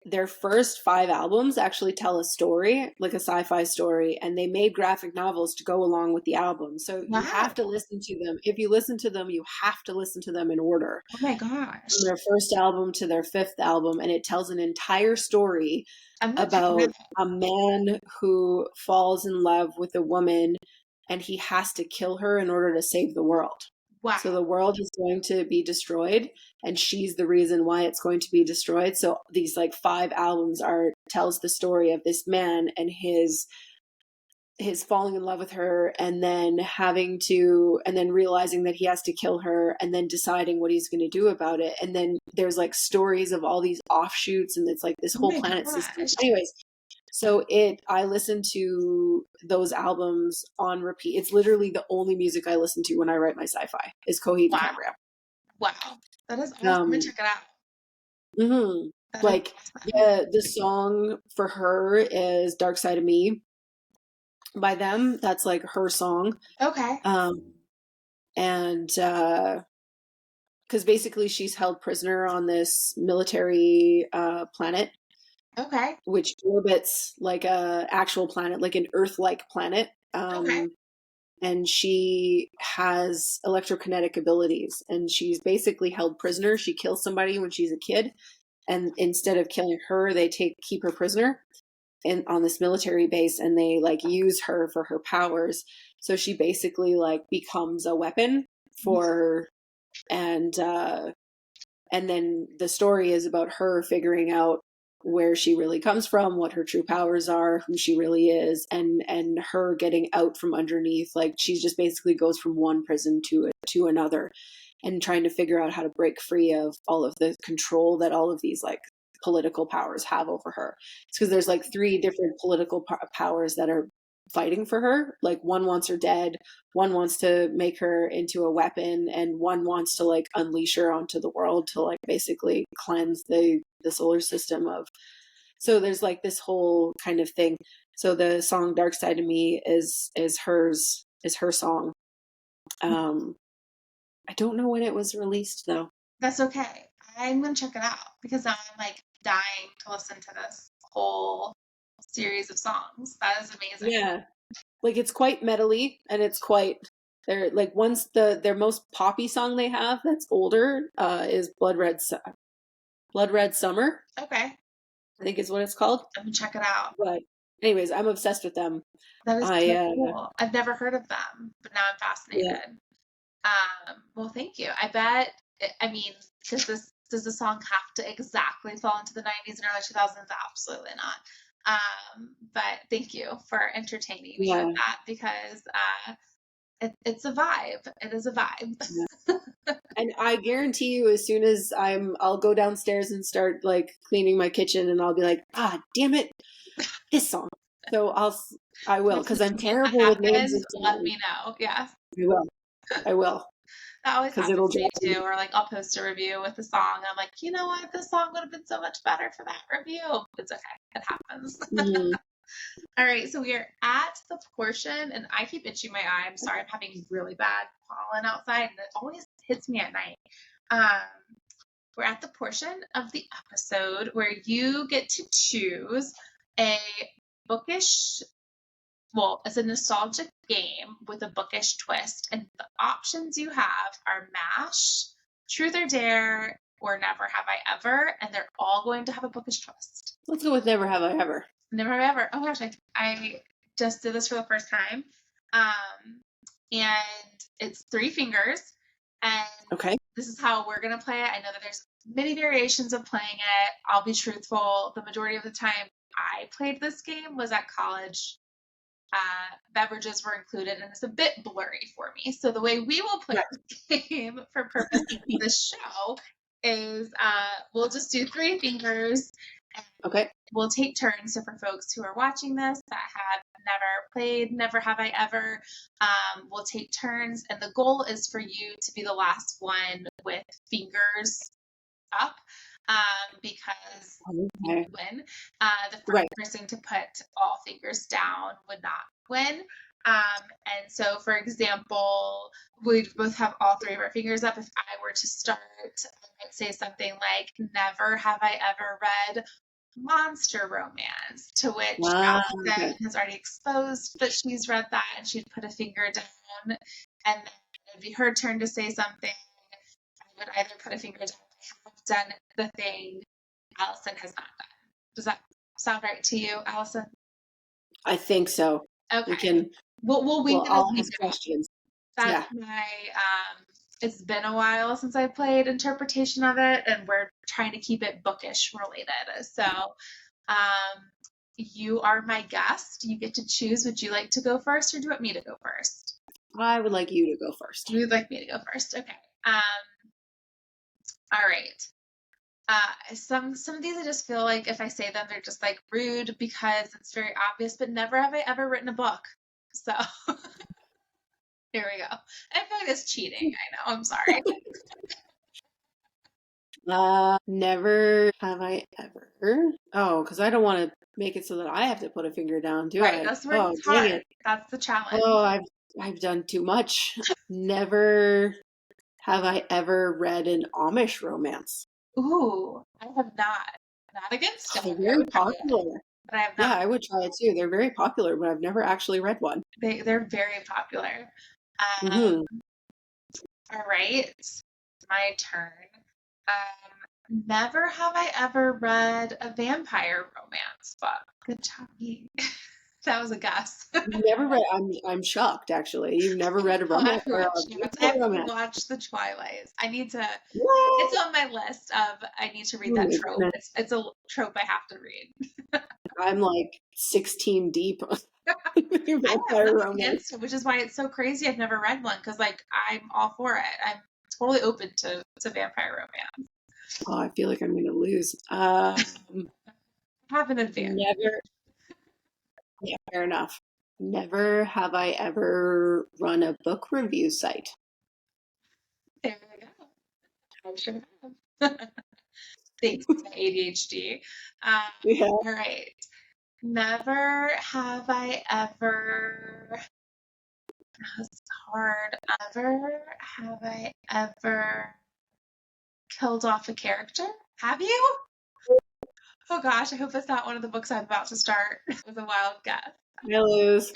Speaker 3: their first 5 albums actually tell a story, like a sci-fi story, and they made graphic novels to go along with the album. So you
Speaker 2: Wow.
Speaker 3: have to listen to them. If you listen to them, you have to listen to them in order,
Speaker 2: Oh my gosh.
Speaker 3: from their first album to their 5th album, and it tells an entire story
Speaker 2: I'm gonna check it
Speaker 3: about
Speaker 2: out.
Speaker 3: a man who falls in love with a woman and he has to kill her in order to save the world. So
Speaker 2: Wow.
Speaker 3: the world is going to be destroyed and she's the reason why it's going to be destroyed. So these like 5 albums are tells the story of this man and his falling in love with her and then realizing that he has to kill her and then deciding what he's going to do about it. And then there's like stories of all these offshoots and it's like this
Speaker 2: Oh
Speaker 3: whole
Speaker 2: my
Speaker 3: planet system.
Speaker 2: gosh.
Speaker 3: Anyways, so I listen to those albums on repeat. It's literally the only music I listen to when I write my sci-fi is Coheed and
Speaker 2: Wow.
Speaker 3: Cambria.
Speaker 2: Wow. That is awesome. I'm gonna
Speaker 3: Um,
Speaker 2: check it out.
Speaker 3: mhm.
Speaker 2: That is
Speaker 3: Like
Speaker 2: awesome.
Speaker 3: the song for her is Dark Side of Me by them. That's like her song.
Speaker 2: Okay.
Speaker 3: Um, and because basically she's held prisoner on this military planet,
Speaker 2: Okay.
Speaker 3: which orbits like a actual planet, like an Earth-like planet.
Speaker 2: Okay.
Speaker 3: And she has electrokinetic abilities, and she's basically held prisoner. She kills somebody when she's a kid, and instead of killing her, they keep her prisoner on this military base, and they like use her for her powers. So she basically like becomes a weapon for and uh and then the story is about her figuring out where she really comes from, what her true powers are, who she really is, and her getting out from underneath. Like she just basically goes from one prison to another, and trying to figure out how to break free of all of the control that all of these like political powers have over her. It's because there's like 3 different political powers that are fighting for her. Like one wants her dead, one wants to make her into a weapon, and one wants to like unleash her onto the world to like basically cleanse the solar system of. So there's like this whole kind of thing. So the song Dark Side of Me is her song. um I don't know when it was released though.
Speaker 2: That's okay. I'm gonna check it out because now I'm like dying to listen to this whole series of songs. That is amazing.
Speaker 3: Yeah, like it's quite metally, and it's quite they're like once their most poppy song they have that's older is Blood Red Summer,
Speaker 2: Okay,
Speaker 3: I think is what it's called.
Speaker 2: I'm gonna check it out.
Speaker 3: But anyways, I'm obsessed with them.
Speaker 2: That is
Speaker 3: I
Speaker 2: so cool. I've never heard of them, but now I'm
Speaker 3: Yeah.
Speaker 2: fascinated. Well, thank you. I bet. I mean, does the song have to exactly fall into the 90s and early 2000s? Absolutely not. But thank you for entertaining me
Speaker 3: Yeah.
Speaker 2: with that because it's a vibe. It is a vibe.
Speaker 3: Yeah. And I guarantee you, as soon as I'll go downstairs and start like cleaning my kitchen, and I'll be like, ah, damn it, this song. So I will, because I'm
Speaker 2: If that
Speaker 3: terrible with names of
Speaker 2: happens, let
Speaker 3: songs.
Speaker 2: me know. Yes.
Speaker 3: I will,
Speaker 2: That always
Speaker 3: because it'll
Speaker 2: happens to me
Speaker 3: drive me.
Speaker 2: too. Or like I'll post a review with a song and I'm like, you know what? This song would have been so much better for that review. It's okay. It happens.
Speaker 3: Mhm.
Speaker 2: All right, so we are at the portion, and I keep itching my eye. I'm sorry, I'm having really bad pollen outside, and it always hits me at night. We're at the portion of the episode where you get to choose a bookish, well, it's a nostalgic game with a bookish twist, and the options you have are MASH, Truth or Dare, or Never Have I Ever, and they're all going to have a bookish twist.
Speaker 3: Let's go with Never Have I Ever.
Speaker 2: Never Have I Ever. Oh gosh, I just did this for the first time. And it's 3 fingers. And
Speaker 3: Okay.
Speaker 2: this is how we're going to play it. I know that there's many variations of playing it. I'll be truthful. The majority of the time I played this game was at college. Beverages were included, and it's a bit blurry for me. So the way we will play the game for purposes of this show is we'll just do 3 fingers.
Speaker 3: Okay.
Speaker 2: We'll take turns. So for folks who are watching this that have never played Never Have I Ever, we'll take turns. And the goal is for you to be the last one with fingers up, because you win. The first person to put all fingers down would not win. And so, for example, we'd both have all 3 of our fingers up. If I were to start, I might say something like, Never have I ever read Monster Romance, to which Allison has already exposed that she's read that, and she'd put a finger down, and then it'd be her turn to say something. I would either put a finger down, I have done the thing Allison has not done. Does that sound right to you, Allison?
Speaker 3: I think so.
Speaker 2: Okay.
Speaker 3: We can.
Speaker 2: We'll
Speaker 3: all ask questions.
Speaker 2: That's my. It's been a while since I played interpretation of it, and we're trying to keep it bookish related. So, you are my guest. You get to choose. Would you like to go first, or do you want me to go first?
Speaker 3: I would like you to go first.
Speaker 2: You would like me to go first. Okay. All right. Some of these I just feel like if I say them, they're just like rude because it's very obvious, but never have I ever written a book. So here we go. I feel like it's cheating. I know. I'm sorry.
Speaker 3: Never have I ever. Oh, because I don't want to make it so that I have to put a finger down, do I?
Speaker 2: Right. That's where it's hard. It. That's the challenge.
Speaker 3: Oh, I've done too much. Never have I ever read an Amish romance.
Speaker 2: Ooh, I have not. Not against them.
Speaker 3: They're very popular.
Speaker 2: But I have not.
Speaker 3: Yeah, I would try it too. They're very popular, but I've never actually read one.
Speaker 2: They're very popular. All right, my turn. Never have I ever read a vampire romance book. Good job, me. That was a guess.
Speaker 3: Never read. I'm shocked. Actually, you've never read a romance.
Speaker 2: I've watched the Twilight. I need to. What? It's on my list of. I need to read that trope. It's a trope I have to read.
Speaker 3: I'm like 16 deep. Vampire romance,
Speaker 2: which is why it's so crazy. I've never read one because, like, I'm all for it. I'm totally open to vampire romance.
Speaker 3: Oh, I feel like I'm going to lose.
Speaker 2: Have an advantage.
Speaker 3: Never. Yeah, fair enough. Never have I ever run a book review site.
Speaker 2: There we go. I sure have. Thanks to ADHD.
Speaker 3: Yeah.
Speaker 2: All right. Never have I ever. That's hard. Never have I ever killed off a character. Have you? Oh gosh, I hope that's not one of the books I'm about to start. It was a wild guess.
Speaker 3: I lose.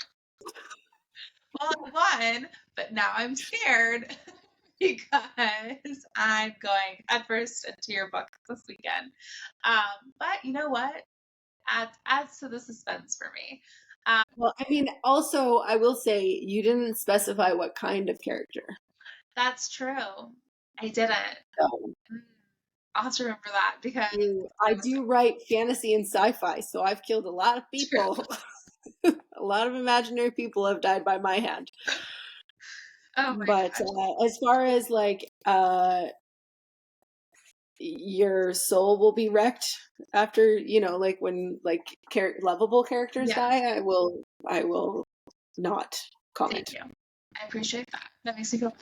Speaker 2: Well, I won, but now I'm scared because I'm going headfirst into your book this weekend. But you know what? Adds to the suspense for me.
Speaker 3: Well, I mean, also, I will say you didn't specify what kind of character.
Speaker 2: That's true. I didn't.
Speaker 3: So,
Speaker 2: I'll have to remember that because
Speaker 3: I do write fantasy and sci-fi, so I've killed a lot of people. A lot of imaginary people have died by my hand.
Speaker 2: Oh my
Speaker 3: gosh. As far as like your soul will be wrecked after, like when like lovable characters die, I will not comment.
Speaker 2: Thank you. I appreciate that. That makes me feel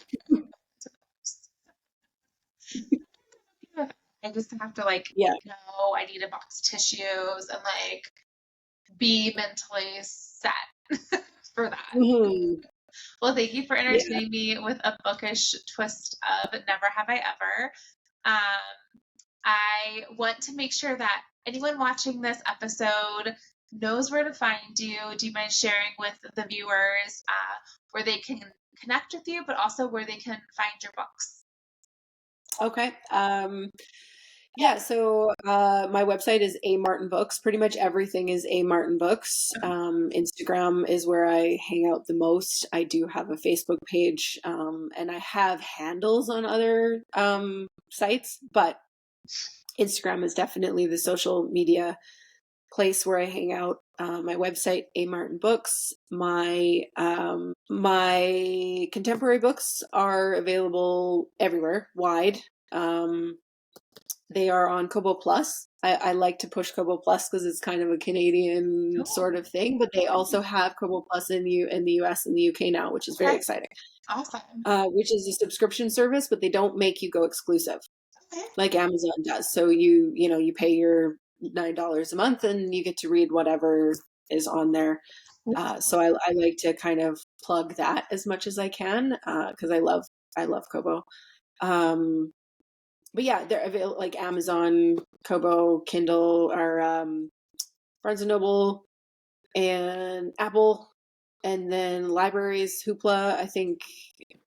Speaker 2: I just have to know I need a box of tissues and like be mentally set for that.
Speaker 3: Mhm.
Speaker 2: Well, thank you for
Speaker 3: Yeah.
Speaker 2: entertaining me with a bookish twist of Never Have I Ever. I want to make sure that anyone watching this episode knows where to find you. Do you mind sharing with the viewers where they can connect with you, but also where they can find your books?
Speaker 3: Okay. Yeah, so my website is A Martin Books. Pretty much everything is A Martin Books. Instagram is where I hang out the most. I do have a Facebook page, and I have handles on other sites, but Instagram is definitely the social media place where I hang out. My website, A Martin Books. My contemporary books are available everywhere, wide. They are on Kobo Plus. I like to push Kobo Plus because it's kind of a Canadian sort of thing, but they also have Kobo Plus in the US and the UK now, which is very exciting.
Speaker 2: Awesome.
Speaker 3: Which is a subscription service, but they don't make you go exclusive
Speaker 2: Okay.
Speaker 3: like Amazon does. So you pay your $9 a month and you get to read whatever is on there. So I like to kind of plug that as much as I can because I love Kobo. But yeah, they're available like Amazon, Kobo, Kindle, or Barnes and Noble, and Apple, and then libraries. Hoopla. I think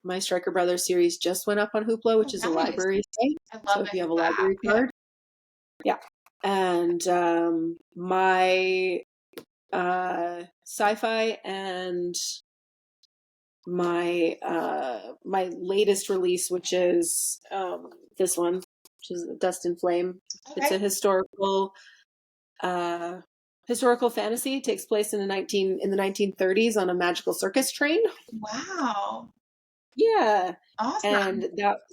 Speaker 3: my Stryker Brothers series just went up on Hoopla, which is a library site.
Speaker 2: I love
Speaker 3: So if you have a library card, yeah. And my sci-fi and my my latest release, which is this one, which is Dust and Flame. It's a historical fantasy. It takes place in the 1930s on a magical circus train.
Speaker 2: Wow.
Speaker 3: Yeah.
Speaker 2: Awesome.
Speaker 3: And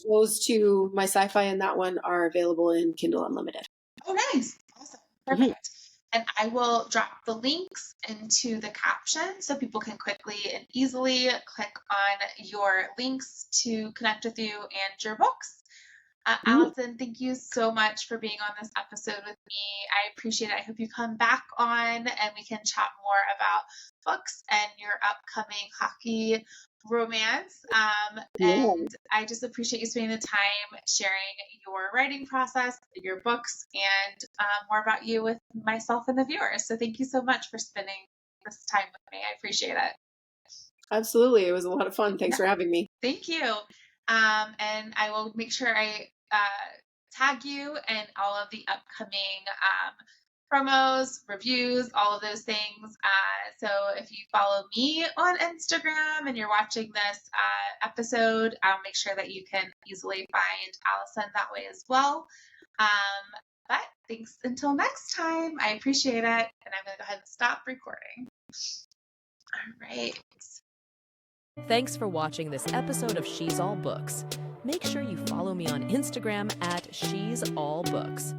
Speaker 3: those two, my sci-fi and that one, are available in Kindle Unlimited.
Speaker 2: Oh, nice. Awesome. Perfect. And I will drop the links into the caption so people can quickly and easily click on your links to connect with you and your books. Allison, thank you so much for being on this episode with me. I appreciate it. I hope you come back on and we can chat more about books and your upcoming hockey romance. And I just appreciate you spending the time sharing your writing process, your books, and more about you with myself and the viewers. So thank you so much for spending this time with me. I appreciate it.
Speaker 3: Absolutely. It was a lot of fun. Thanks for having me.
Speaker 2: Thank you. And I will make sure I tag you and all of the upcoming promos, reviews, all of those things. So if you follow me on Instagram and you're watching this episode, I'll make sure that you can easily find Allison that way as well. But thanks until next time. I appreciate it. And I'm going to go ahead and stop recording. All right.
Speaker 1: Thanks for watching this episode of She's All Books. Make sure you follow me on Instagram at She's All Books.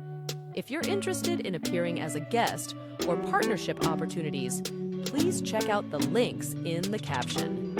Speaker 1: If you're interested in appearing as a guest or partnership opportunities, please check out the links in the caption.